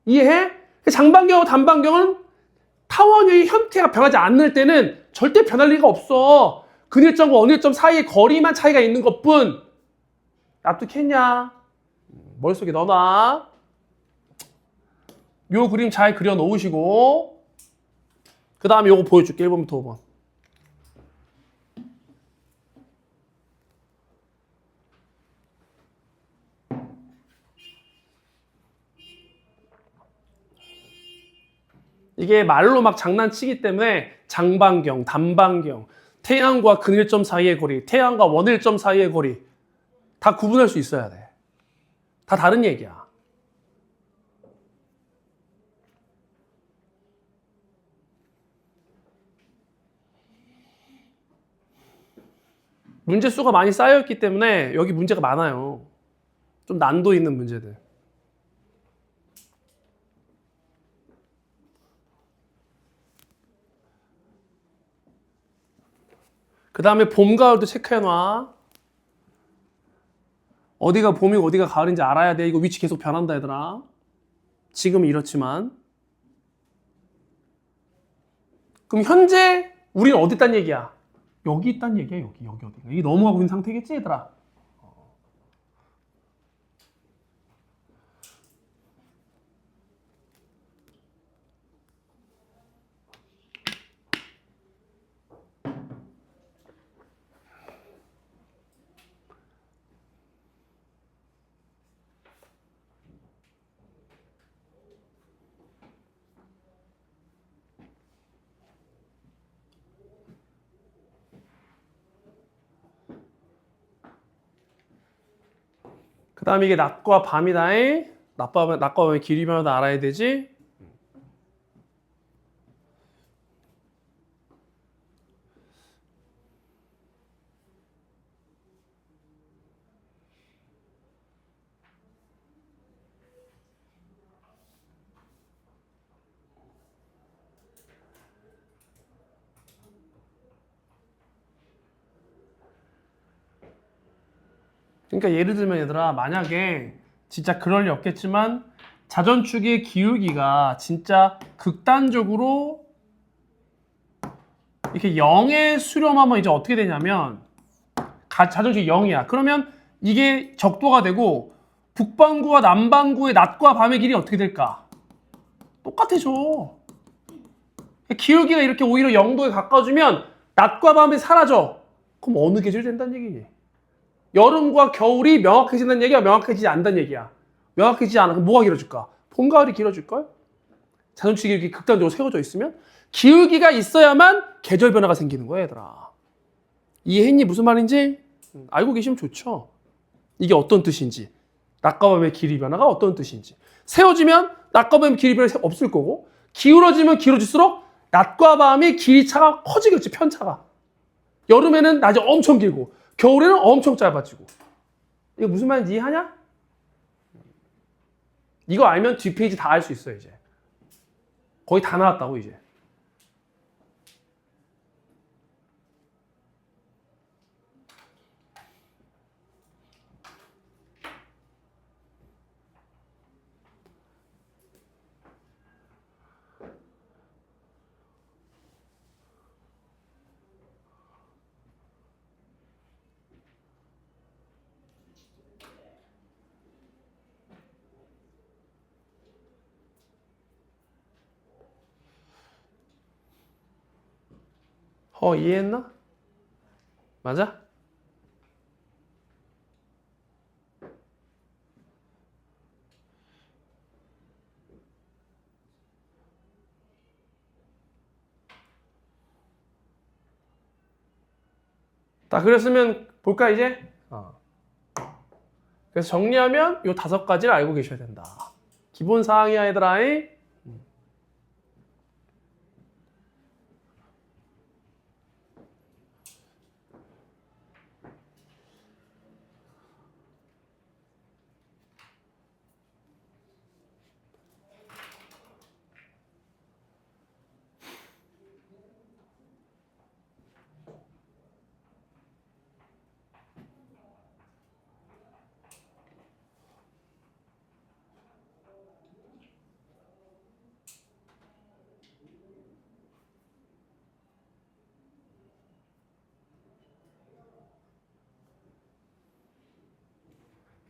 이해해? 장반경과 단반경은 타원의 형태가 변하지 않을 때는 절대 변할 리가 없어. 근일점과 원일점 사이의 거리만 차이가 있는 것뿐. 납득했냐? 머릿속에 넣어놔. 요 그림 잘 그려 놓으시고 그 다음에 요거 보여줄게. 1번부터 5번. 이게 말로 막 장난치기 때문에 장반경, 단반경, 태양과 근일점 사이의 거리, 태양과 원일점 사이의 거리 다 구분할 수 있어야 돼. 다 다른 얘기야. 문제 수가 많이 쌓여있기 때문에 여기 문제가 많아요. 좀 난도 있는 문제들. 그 다음에 봄, 가을도 체크해놔. 어디가 봄이고 어디가 가을인지 알아야 돼. 이거 위치 계속 변한다, 얘들아. 지금은 이렇지만. 그럼 현재 우리는 어디 있단 얘기야? 여기 있단 얘기야, 여기 어디가. 이게 넘어가고 있는 상태겠지, 얘들아? 그 다음에 이게 낮과 밤이다. 낮과 밤의 길이 변화도 알아야 되지. 그러니까 예를 들면 얘들아, 만약에 진짜 그럴 리 없겠지만 자전축의 기울기가 진짜 극단적으로 이렇게 0에 수렴하면 이제 어떻게 되냐면 자전축이 0이야. 그러면 이게 적도가 되고 북반구와 남반구의 낮과 밤의 길이 어떻게 될까? 똑같아져. 기울기가 이렇게 오히려 0도에 가까워지면 낮과 밤이 사라져. 그럼 어느 계절이 된다는 얘기니? 여름과 겨울이 명확해진다는 얘기야? 명확해지지 않는다는 얘기야? 명확해지지 않아. 그럼 뭐가 길어질까? 봄, 가을이 길어질걸? 자전축이 이렇게 극단적으로 세워져 있으면? 기울기가 있어야만 계절 변화가 생기는 거야, 얘들아. 이해했니? 무슨 말인지? 알고 계시면 좋죠. 이게 어떤 뜻인지. 낮과 밤의 길이 변화가 어떤 뜻인지. 세워지면 낮과 밤의 길이 변화가 없을 거고, 기울어지면 길어질수록 낮과 밤의 길이 차가 커지겠지, 편차가. 여름에는 낮이 엄청 길고 겨울에는 엄청 짧아지고. 이거 무슨 말인지 이해하냐? 이거 알면 뒷페이지 다 알 수 있어. 이제 거의 다 나왔다고. 이제 이해했나? 맞아? 다 그랬으면 볼까 이제? 그래서 정리하면 이 5가지를 알고 계셔야 된다. 기본 사항이야 얘들아.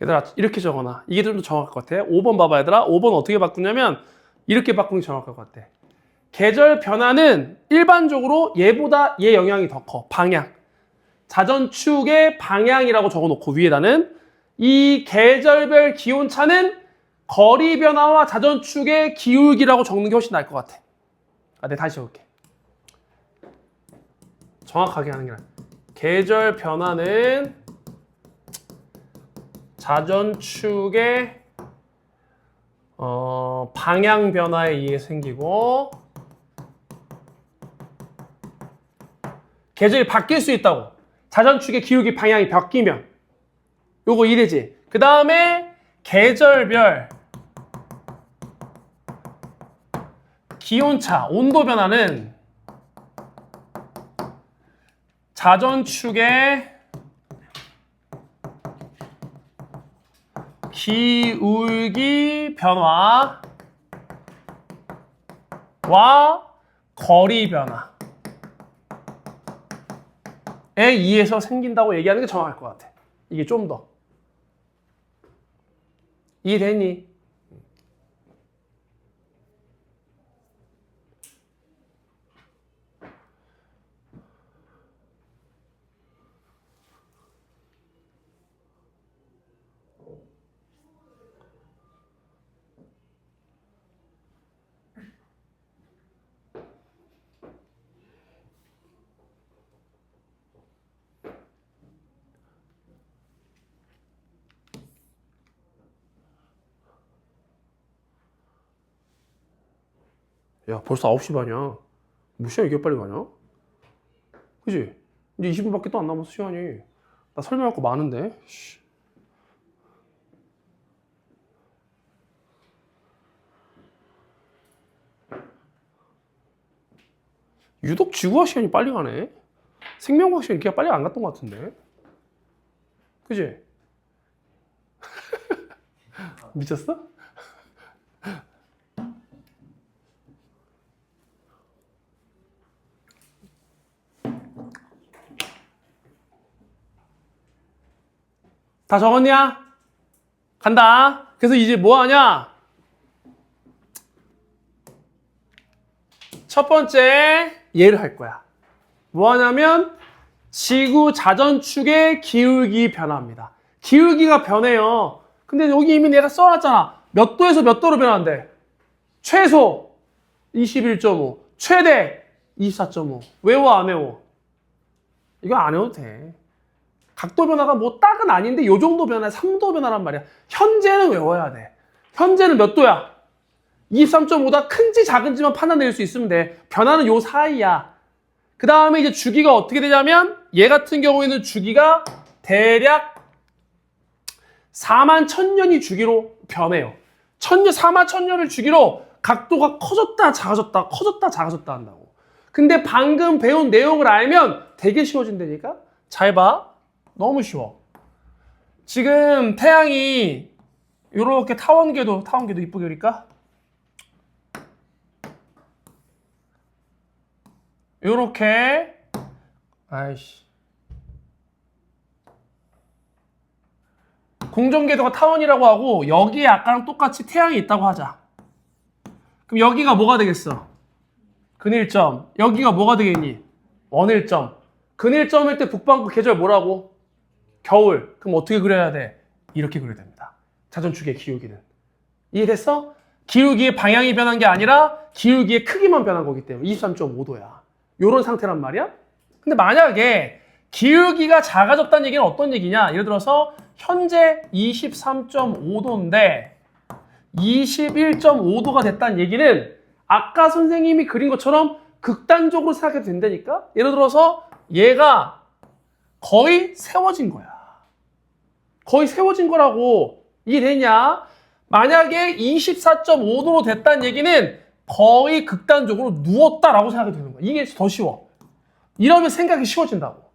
얘들아 이렇게 적어놔. 이게 좀 더 정확할 것 같아. 5번 봐봐 얘들아. 5번 어떻게 바꾸냐면 이렇게 바꾸는 게 정확할 것 같아. 계절 변화는 일반적으로 얘보다 얘 영향이 더 커. 방향. 자전축의 방향이라고 적어놓고 위에다는 이 계절별 기온차는 거리 변화와 자전축의 기울기라고 적는 게 훨씬 나을 것 같아. 내가 다시 적을게. 정확하게 하는 게 나아. 계절 변화는 자전축의 방향 변화에 의해 생기고 계절이 바뀔 수 있다고. 자전축의 기울기 방향이 바뀌면 요거 이래지. 그 다음에 계절별 기온차, 온도 변화는 자전축의 기울기 변화와 거리 변화에 의해서 생긴다고 얘기하는 게 정확할 것 같아. 이게 좀 더. 이해됐니? 야, 벌써 9시 반이야. 몇 시간 이렇게 빨리 가냐? 그지? 이제 20분밖에 또 안 남았어, 시간이. 나 설명할 거 많은데. 유독 지구학 시간이 빨리 가네. 생명과학 시간이 이렇게 빨리 안 갔던 것 같은데. 그지? 미쳤어? 다 적었냐? 간다. 그래서 이제 뭐 하냐? 첫 번째 얘를 할 거야. 뭐 하냐면 지구 자전축의 기울기 변화입니다. 기울기가 변해요. 근데 여기 이미 내가 써놨잖아. 몇 도에서 몇 도로 변한대? 최소 21.5, 최대 24.5. 외워 안 외워? 이거 안 외워도 돼. 각도 변화가 뭐 딱은 아닌데 요 정도 변화, 3도 변화란 말이야. 현재는 외워야 돼. 현재는 몇 도야? 23.5다 큰지 작은지만 판단낼 수 있으면 돼. 변화는 요 사이야. 그 다음에 이제 주기가 어떻게 되냐면 얘 같은 경우에는 주기가 대략 4만 1000년이 주기로 변해요. 4만 1000년을 주기로 각도가 커졌다 작아졌다 커졌다 작아졌다 한다고. 근데 방금 배운 내용을 알면 되게 쉬워진다니까? 잘 봐. 너무 쉬워. 지금 태양이 요렇게 타원궤도 이쁘게 그릴까? 요렇게 아이씨 공전궤도가 타원이라고 하고 여기에 아까랑 똑같이 태양이 있다고 하자. 그럼 여기가 뭐가 되겠어? 근일점. 여기가 뭐가 되겠니? 원일점. 근일점일 때 북반구 계절 뭐라고? 겨울. 그럼 어떻게 그려야 돼? 이렇게 그려야 됩니다. 자전축의 기울기는. 이해됐어? 기울기의 방향이 변한 게 아니라 기울기의 크기만 변한 거기 때문에 23.5도야. 요런 상태란 말이야? 근데 만약에 기울기가 작아졌다는 얘기는 어떤 얘기냐? 예를 들어서 현재 23.5도인데 21.5도가 됐다는 얘기는 아까 선생님이 그린 것처럼 극단적으로 생각해도 된다니까? 예를 들어서 얘가 거의 세워진 거야. 거의 세워진 거라고. 이해되냐? 만약에 24.5도로 됐다는 얘기는 거의 극단적으로 누웠다라고 생각해도 되는 거야. 이게 더 쉬워. 이러면 생각이 쉬워진다고.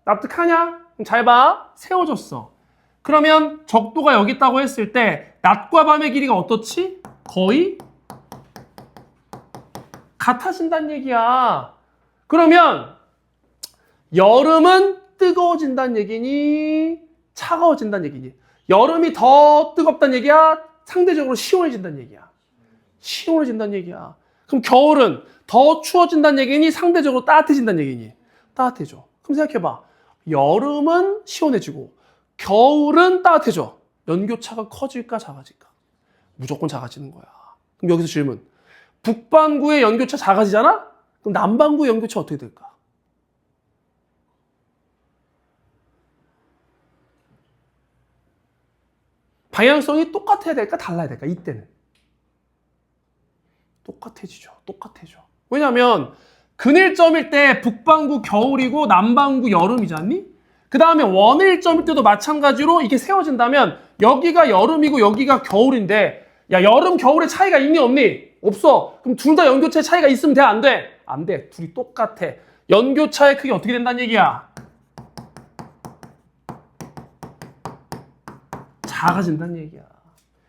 납득하냐? 그럼 잘 봐. 세워졌어. 그러면 적도가 여기 있다고 했을 때 낮과 밤의 길이가 어떻지? 거의 같아진다는 얘기야. 그러면 여름은 뜨거워진다는 얘기니 차가워진다는 얘기니? 여름이 더 뜨겁다는 얘기야? 상대적으로 시원해진다는 얘기야. 시원해진다는 얘기야. 그럼 겨울은 더 추워진다는 얘기니 상대적으로 따뜻해진다는 얘기니? 따뜻해져. 그럼 생각해봐. 여름은 시원해지고 겨울은 따뜻해져. 연교차가 커질까 작아질까? 무조건 작아지는 거야. 그럼 여기서 질문. 북반구의 연교차 작아지잖아? 그럼 남반구의 연교차 어떻게 될까? 방향성이 똑같아야 될까? 달라야 될까? 이때는. 똑같아지죠. 똑같아져. 왜냐면 근일점일 때 북반구 겨울이고 남반구 여름이잖니? 그 다음에 원일점일 때도 마찬가지로 이게 세워진다면 여기가 여름이고 여기가 겨울인데 야 여름 겨울의 차이가 있니 없니? 없어. 그럼 둘 다 연교차의 차이가 있으면 돼? 안 돼? 안 돼. 둘이 똑같아. 연교차의 크기 어떻게 된다는 얘기야? 작아진다는 얘기야.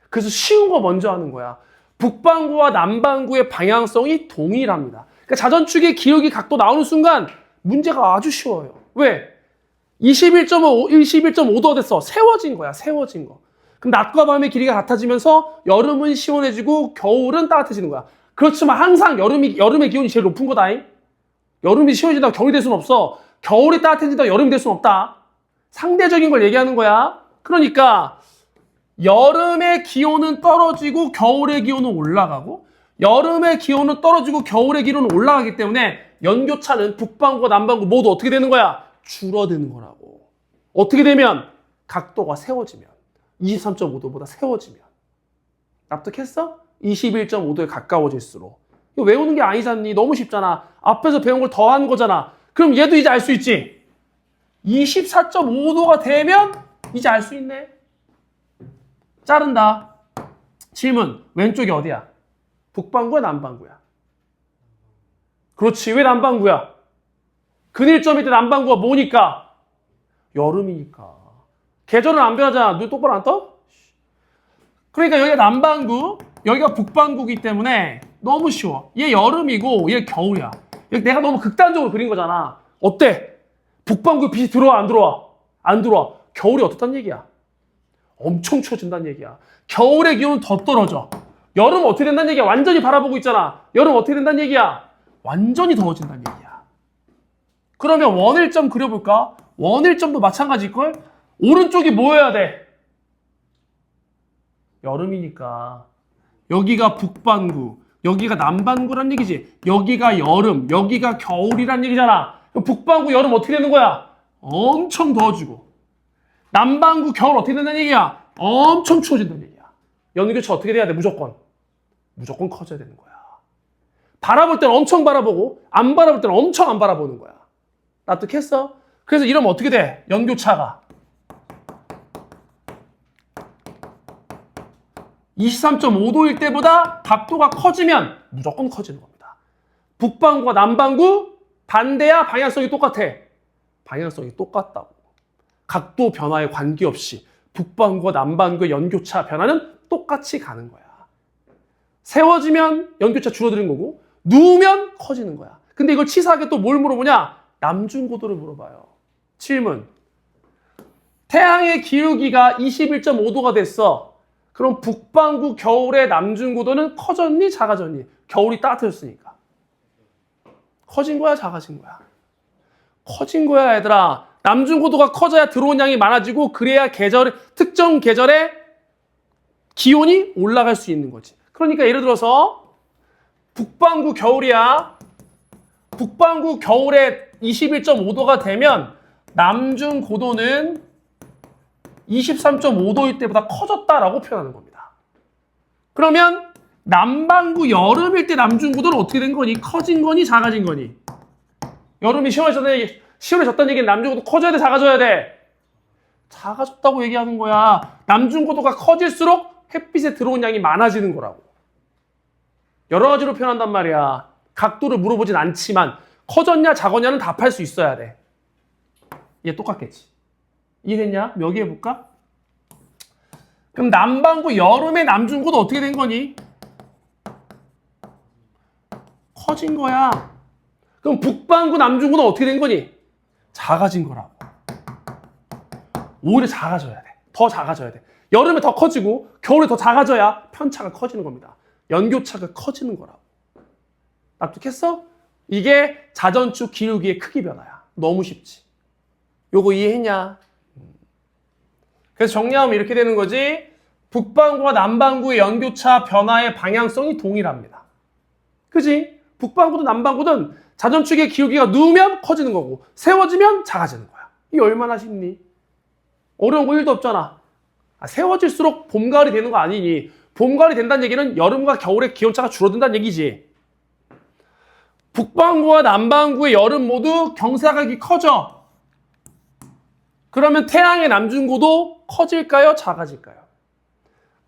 그래서 쉬운 거 먼저 하는 거야. 북반구와 남반구의 방향성이 동일합니다. 그러니까 자전축의 기울기 각도 나오는 순간 문제가 아주 쉬워요. 왜? 21.5도가 됐어. 세워진 거야. 세워진 거. 그럼 낮과 밤의 길이가 같아지면서 여름은 시원해지고 겨울은 따뜻해지는 거야. 그렇지만 항상 여름의 기온이 제일 높은 거다잉. 여름이 시원해진다고 겨울이 될 수는 없어. 겨울이 따뜻해진다고 여름이 될 수는 없다. 상대적인 걸 얘기하는 거야. 그러니까 여름의 기온은 떨어지고 겨울의 기온은 올라가고 여름의 기온은 떨어지고 겨울의 기온은 올라가기 때문에 연교차는 북반구와 남반구 모두 어떻게 되는 거야? 줄어드는 거라고. 어떻게 되면? 각도가 세워지면. 23.5도보다 세워지면. 납득했어? 21.5도에 가까워질수록. 이거 외우는 게 아니잖니. 너무 쉽잖아. 앞에서 배운 걸 더한 거잖아. 그럼 얘도 이제 알 수 있지? 24.5도가 되면 이제 알 수 있네. 자른다. 질문. 왼쪽이 어디야? 북반구야 남반구야? 그렇지. 왜 남반구야? 근일점일 때 남반구가 뭐니까? 여름이니까. 계절은 안 변하잖아. 눈 똑바로 안 떠? 그러니까 여기가 남반구, 여기가 북반구이기 때문에 너무 쉬워. 얘 여름이고 얘 겨울이야. 내가 너무 극단적으로 그린 거잖아. 어때? 북반구에 빛이 들어와 안 들어와? 안 들어와. 겨울이 어떻단 얘기야? 엄청 추워진다는 얘기야. 겨울의 기온은 더 떨어져. 여름 어떻게 된다는 얘기야? 완전히 바라보고 있잖아. 여름 어떻게 된다는 얘기야? 완전히 더워진다는 얘기야. 그러면 원일점 그려볼까? 원일점도 마찬가지일걸? 오른쪽이 뭐여야 돼? 여름이니까. 여기가 북반구, 여기가 남반구란 얘기지. 여기가 여름, 여기가 겨울이란 얘기잖아. 그럼 북반구 여름 어떻게 되는 거야? 엄청 더워지고. 남반구 겨울 어떻게 된다는 얘기야? 엄청 추워진다는 얘기야. 연교차 어떻게 돼야 돼? 무조건 커져야 되는 거야. 바라볼 때는 엄청 바라보고 안 바라볼 때는 엄청 안 바라보는 거야. 납득했어? 그래서 이러면 어떻게 돼? 연교차가 23.5도일 때보다 각도가 커지면 무조건 커지는 겁니다. 북반구와 남반구 반대야 방향성이 똑같아. 방향성이 똑같다고. 각도 변화에 관계없이 북반구와 남반구의 연교차 변화는 똑같이 가는 거야. 세워지면 연교차 줄어드는 거고 누우면 커지는 거야. 근데 이걸 치사하게 또 뭘 물어보냐? 남중고도를 물어봐요. 질문. 태양의 기울기가 21.5도가 됐어. 그럼 북반구 겨울의 남중고도는 커졌니? 작아졌니? 겨울이 따뜻해졌으니까. 커진 거야, 작아진 거야? 커진 거야, 얘들아. 남중고도가 커져야 들어온 양이 많아지고 그래야 특정 계절에 기온이 올라갈 수 있는 거지. 그러니까 예를 들어서 북반구 겨울이야. 북반구 겨울에 21.5도가 되면 남중고도는 23.5도일 때보다 커졌다라고 표현하는 겁니다. 그러면 남반구 여름일 때 남중고도는 어떻게 된 거니? 커진 거니? 작아진 거니? 여름이 시원해졌다는 얘기는 남중고도 커져야 돼? 작아져야 돼? 작아졌다고 얘기하는 거야. 남중고도가 커질수록 햇빛에 들어온 양이 많아지는 거라고. 여러 가지로 표현한단 말이야. 각도를 물어보진 않지만 커졌냐 작았냐는 답할 수 있어야 돼. 얘 똑같겠지. 이해됐냐? 몇 개 해볼까? 그럼 남반구 여름에 남중고도 어떻게 된 거니? 커진 거야. 그럼 북반구 남중고는 어떻게 된 거니? 작아진 거라고. 오히려 작아져야 돼. 더 작아져야 돼. 여름에 더 커지고 겨울에 더 작아져야 편차가 커지는 겁니다. 연교차가 커지는 거라고. 납득했어? 이게 자전축 기울기의 크기 변화야. 너무 쉽지. 요거 이해했냐? 그래서 정리하면 이렇게 되는 거지. 북반구와 남반구의 연교차 변화의 방향성이 동일합니다. 그지? 북반구든 남반구든 자전축의 기울기가 누우면 커지는 거고 세워지면 작아지는 거야. 이게 얼마나 쉽니? 어려운 거 1도 없잖아. 세워질수록 봄, 가을이 되는 거 아니니? 봄, 가을이 된다는 얘기는 여름과 겨울의 기온차가 줄어든다는 얘기지. 북반구와 남반구의 여름 모두 경사각이 커져. 그러면 태양의 남중고도 커질까요? 작아질까요?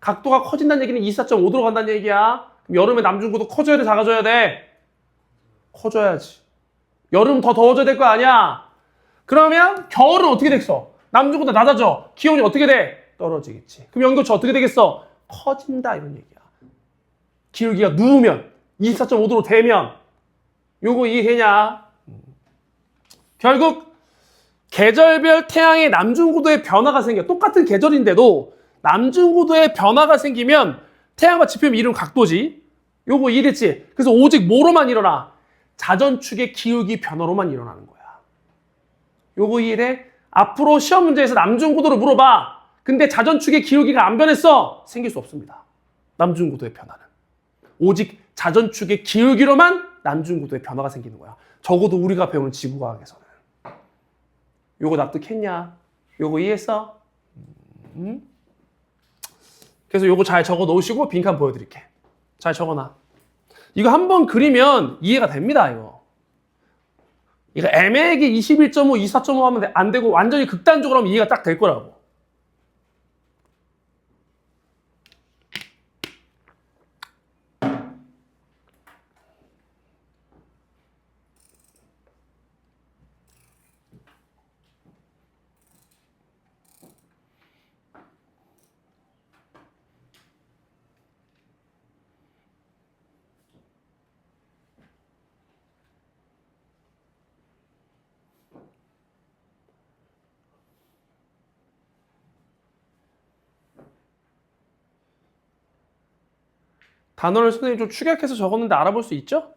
각도가 커진다는 얘기는 24.5도로 간다는 얘기야. 그럼 여름에 남중고도 커져야 돼? 작아져야 돼? 커져야지. 여름 더 더워져야 될 거 아니야? 그러면 겨울은 어떻게 됐어? 남중고도 낮아져. 기온이 어떻게 돼? 떨어지겠지. 그럼 연교차 어떻게 되겠어? 커진다 이런 얘기야. 기울기가 누우면 24.5도로 되면 요거 이해냐? 결국 계절별 태양의 남중고도의 변화가 생겨. 똑같은 계절인데도 남중고도의 변화가 생기면 태양과 지표면 이루는 각도지. 요거 이해됐지? 그래서 오직 뭐로만 일어나? 자전축의 기울기 변화로만 일어나는 거야. 요거 이해돼? 앞으로 시험 문제에서 남중고도를 물어봐. 근데 자전축의 기울기가 안 변했어. 생길 수 없습니다. 남중고도의 변화는. 오직 자전축의 기울기로만 남중고도의 변화가 생기는 거야. 적어도 우리가 배우는 지구과학에서는. 요거 납득했냐? 요거 이해했어? 그래서 요거 잘 적어 놓으시고 빈칸 보여드릴게. 잘 적어놔. 이거 한번 그리면 이해가 됩니다, 이거. 이거 애매하게 21.5, 24.5 하면 안 되고 완전히 극단적으로 하면 이해가 딱 될 거라고. 단어를 선생님이 좀 축약해서 적었는데 알아볼 수 있죠?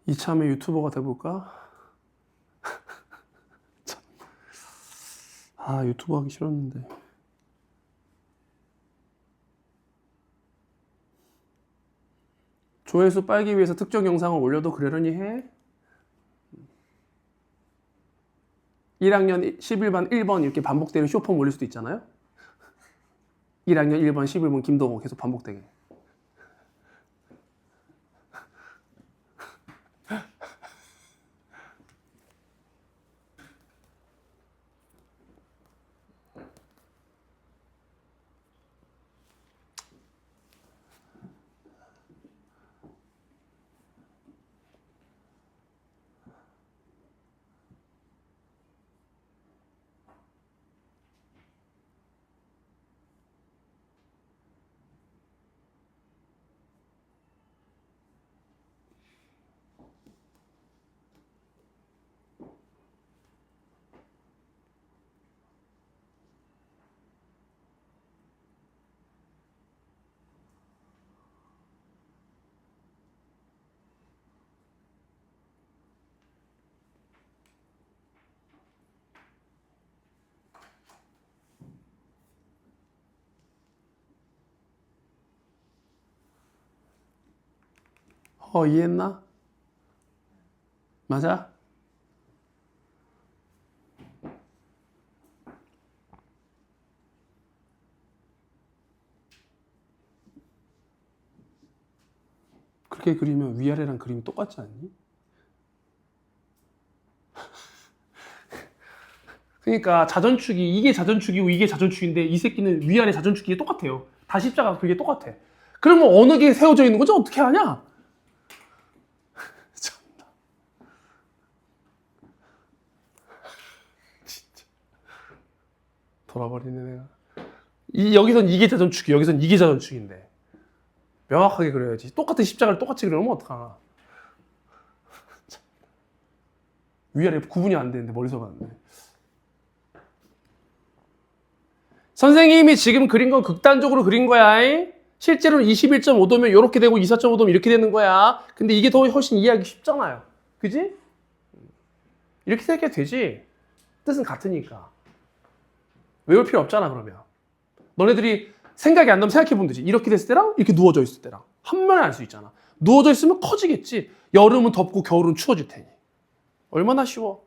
이참에 유튜버가 돼볼까? 아, 유튜버 하기 싫었는데. 조회수 빨기 위해서 특정 영상을 올려도 그러려니 해? 1학년 11반 1번 이렇게 반복되는 쇼폼 올릴 수도 있잖아요? 1학년 1번 11번 김동호 계속 반복되게. 이해했나? 맞아? 그렇게 그리면 위아래랑 그림이 똑같지 않니? 그러니까 자전축이 이게 자전축이고 이게 자전축인데 이 새끼는 위아래 자전축이 똑같아요. 다 십자가 그게 똑같아. 그러면 어느 게 세워져 있는 거지? 어떻게 하냐? 참나. 진짜 돌아버리네 내가. 여기선 이게 자전축이 여기선 이게 자전축인데 명확하게 그려야지. 똑같은 십자가를 똑같이 그려놓으면 어떡하나. 위아래 구분이 안 되는데 멀리서 봤는데. 선생님이 지금 그린 건 극단적으로 그린 거야. 실제로는 21.5도면 이렇게 되고 24.5도면 이렇게 되는 거야. 근데 이게 더 훨씬 이해하기 쉽잖아요. 그지? 이렇게 생각해도 되지. 뜻은 같으니까. 외울 필요 없잖아 그러면. 너네들이 생각이 안 나면 생각해보면 되지. 이렇게 됐을 때랑 이렇게 누워져 있을 때랑 한 번에 알 수 있잖아. 누워져 있으면 커지겠지. 여름은 덥고 겨울은 추워질 테니. 얼마나 쉬워.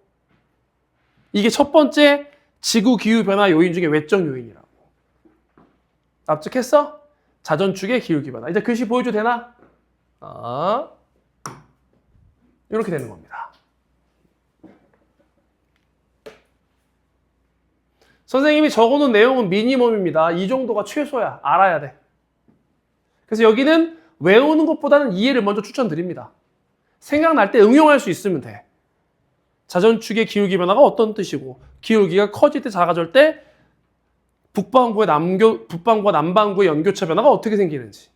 이게 첫 번째 지구 기후 변화 요인 중에 외적 요인이라고. 납득했어? 자전축의 기울기 변화. 이제 글씨 보여줘도 되나? 이렇게 되는 겁니다. 선생님이 적어놓은 내용은 미니멈입니다. 이 정도가 최소야. 알아야 돼. 그래서 여기는 외우는 것보다는 이해를 먼저 추천드립니다. 생각날 때 응용할 수 있으면 돼. 자전축의 기울기 변화가 어떤 뜻이고 기울기가 커질 때 작아질 때 북반구와 남반구의 연교차 변화가 어떻게 생기는지.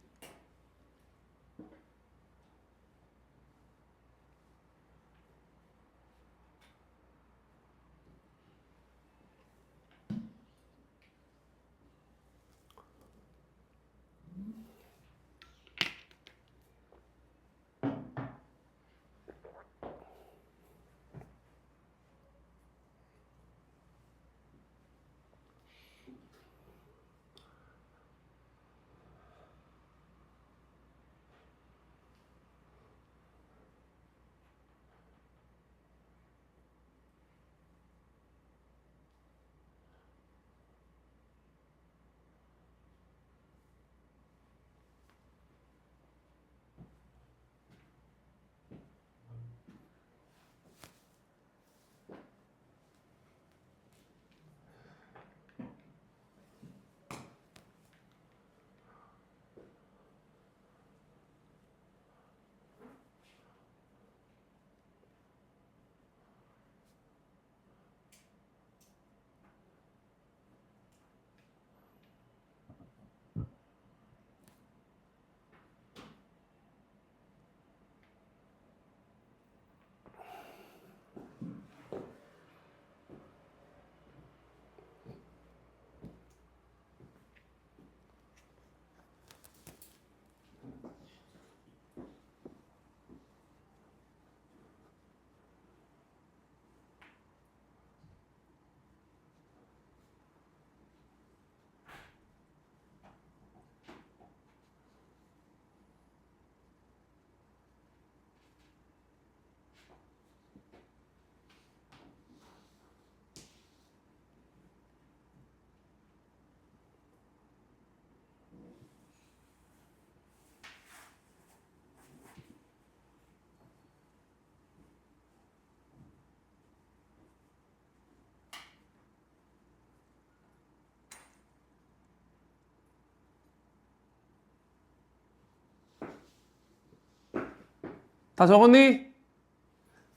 다 적었니?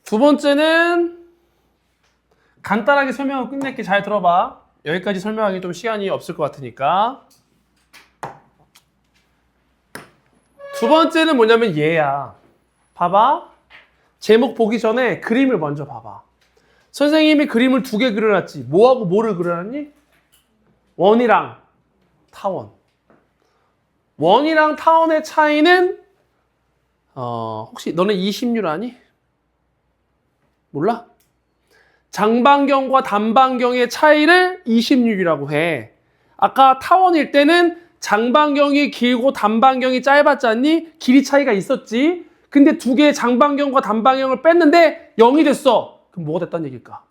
두 번째는 간단하게 설명을 끝낼게. 잘 들어봐. 여기까지 설명하기 좀 시간이 없을 것 같으니까. 두 번째는 뭐냐면 얘야. 봐봐. 제목 보기 전에 그림을 먼저 봐봐. 선생님이 그림을 두 개 그려놨지. 뭐하고 뭐를 그려놨니? 원이랑 타원. 원이랑 타원의 차이는 혹시 너네 20률 아니? 몰라? 장반경과 단반경의 차이를 20률이라고 해. 아까 타원일 때는 장반경이 길고 단반경이 짧았지 않니? 길이 차이가 있었지. 근데 두 개의 장방경과 단방경을 뺐는데 0이 됐어. 그럼 뭐가 됐다는 얘기일까?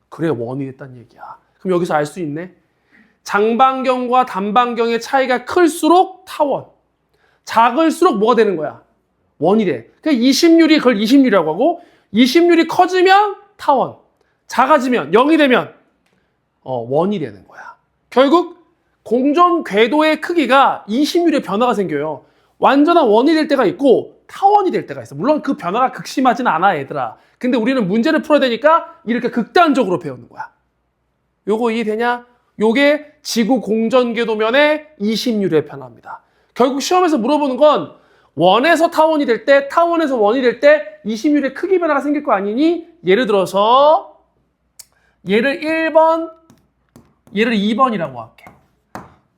그래, 원이 됐다는 얘기야. 그럼 여기서 알 수 있네. 장방경과 단방경의 차이가 클수록 타원. 작을수록 뭐가 되는 거야? 원이 돼. 그러니까 20률이 그걸 20률이라고 하고 20률이 커지면 타원. 작아지면 0이 되면 원이 되는 거야. 결국 공전 궤도의 크기가 20률의 변화가 생겨요. 완전한 원이 될 때가 있고 타원이 될 때가 있어. 물론 그 변화가 극심하진 않아, 얘들아. 근데 우리는 문제를 풀어야 되니까 이렇게 극단적으로 배우는 거야. 요거 이해되냐? 요게 지구 공전 궤도면의 20률의 변화입니다. 결국 시험에서 물어보는 건 원에서 타원이 될 때, 타원에서 원이 될 때 20률의 크기 변화가 생길 거 아니니? 예를 들어서 얘를 1번, 얘를 2번이라고 할게.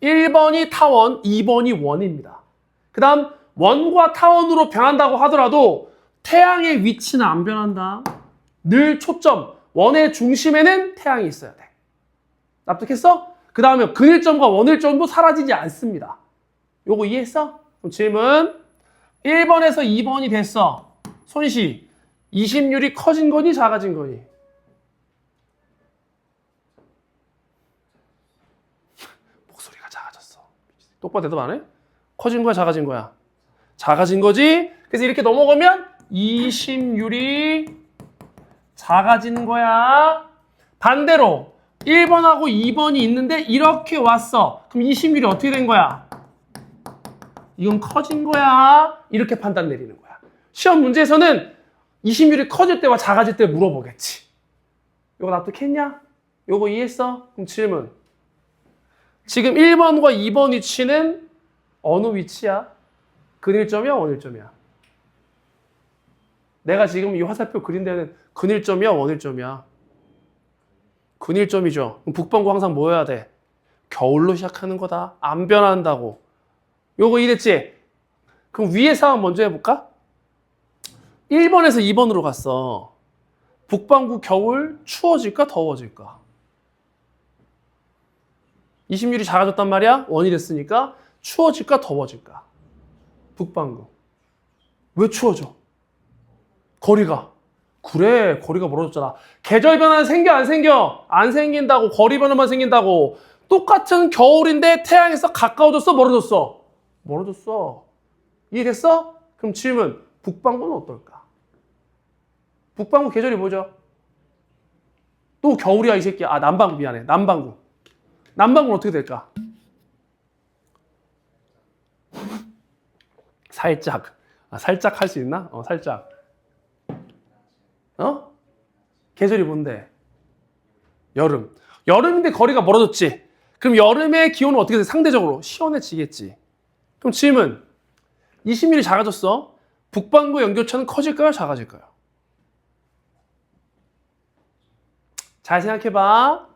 1번이 타원, 2번이 원입니다. 그 다음 원과 타원으로 변한다고 하더라도 태양의 위치는 안 변한다. 늘 초점, 원의 중심에는 태양이 있어야 돼. 납득했어? 그 다음에 근일점과 원일점도 사라지지 않습니다. 요거 이해했어? 그럼 질문 1번에서 2번이 됐어. 손시 20률이 커진 거니 작아진 거니? 목소리가 작아졌어. 똑바로 대답 안 해? 커진 거야 작아진 거야? 작아진 거지? 그래서 이렇게 넘어가면 20률이 작아지는 거야. 반대로 1번하고 2번이 있는데 이렇게 왔어. 그럼 20률이 어떻게 된 거야? 이건 커진 거야. 이렇게 판단 내리는 거야. 시험 문제에서는 20률이 커질 때와 작아질 때 물어보겠지. 이거 납득했냐? 이거 이해했어? 그럼 질문. 지금 1번과 2번 위치는 어느 위치야? 근일점이야? 원일점이야? 내가 지금 이 화살표 그린 데는 근일점이야? 원일점이야? 근일점이죠. 그럼 북반구 항상 뭐 해야 돼? 겨울로 시작하는 거다. 안 변한다고. 요거 이랬지? 그럼 위에 상황 먼저 해볼까? 1번에서 2번으로 갔어. 북반구 겨울 추워질까? 더워질까? 20률이 작아졌단 말이야? 원이 됐으니까 추워질까? 더워질까? 북반구. 왜 추워져? 거리가. 그래, 거리가 멀어졌잖아. 계절 변화는 생겨, 안 생겨? 안 생긴다고. 거리 변화만 생긴다고. 똑같은 겨울인데 태양에서 가까워졌어, 멀어졌어? 멀어졌어. 이해됐어? 그럼 질문. 북반구는 어떨까? 북반구 계절이 뭐죠? 또 겨울이야, 이 새끼야. 아, 남반구 미안해. 남반구. 남반구는 어떻게 될까? 살짝. 살짝 할 수 있나? 살짝. 계절이 뭔데? 여름. 여름인데 거리가 멀어졌지. 그럼 여름의 기온은 어떻게 돼? 상대적으로 시원해지겠지. 그럼 질문. 20mm 작아졌어. 북반구 연교차는 커질까요? 작아질까요? 잘 생각해봐.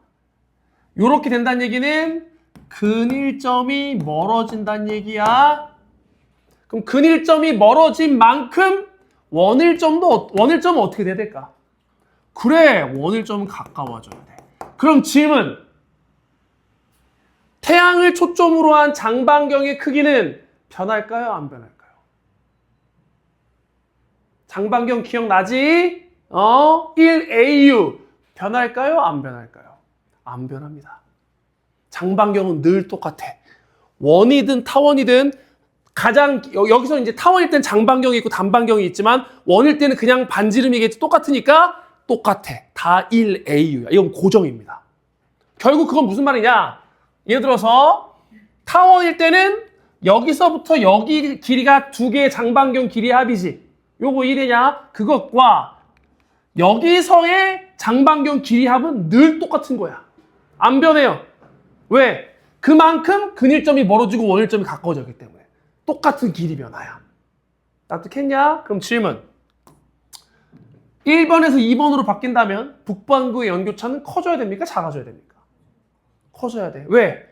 요렇게 된다는 얘기는 근일점이 멀어진다는 얘기야. 그럼 근일점이 멀어진 만큼 원일점은 어떻게 돼야 될까? 그래, 원일점은 가까워져야 돼. 그럼 질문. 태양을 초점으로 한 장방경의 크기는 변할까요? 안 변할까요? 장방경 기억나지? 1AU. 변할까요? 안 변할까요? 안 변합니다. 장방경은 늘 똑같아. 원이든 타원이든 가장 여기서 이제 타원일 땐 장방경이 있고 단방경이 있지만 원일 때는 그냥 반지름이겠지. 똑같으니까 똑같아. 다 1AU야. 이건 고정입니다. 결국 그건 무슨 말이냐? 예를 들어서 타원일 때는 여기서부터 여기 길이가 두 개의 장방경 길이의 합이지. 요거 이래냐? 그것과 여기서의 장방경 길이 합은 늘 똑같은 거야. 안 변해요. 왜? 그만큼 근일점이 멀어지고 원일점이 가까워졌기 때문에. 똑같은 길이 변화야. 납득했냐? 그럼 질문. 1번에서 2번으로 바뀐다면 북반구의 연교차는 커져야 됩니까? 작아져야 됩니까? 커져야 돼. 왜?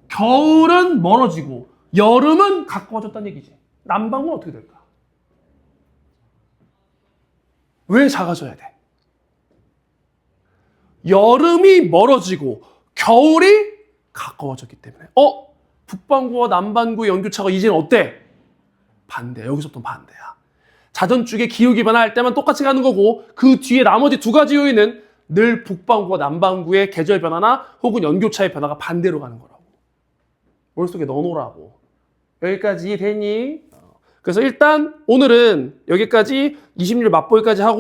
겨울은 멀어지고 여름은 가까워졌다는 얘기지. 남반구는 어떻게 될까? 왜 작아져야 돼? 여름이 멀어지고 겨울이 가까워졌기 때문에. 북반구와 남반구의 연교차가 이제는 어때? 반대야. 여기서부터 반대야. 자전축의 기울기 변화할 때만 똑같이 가는 거고 그 뒤에 나머지 두 가지 요인은 늘 북반구와 남반구의 계절 변화나 혹은 연교차의 변화가 반대로 가는 거라고. 머릿속에 넣어놓으라고. 여기까지 이해됐니? 그래서 일단 오늘은 여기까지 20일 맛보기까지 하고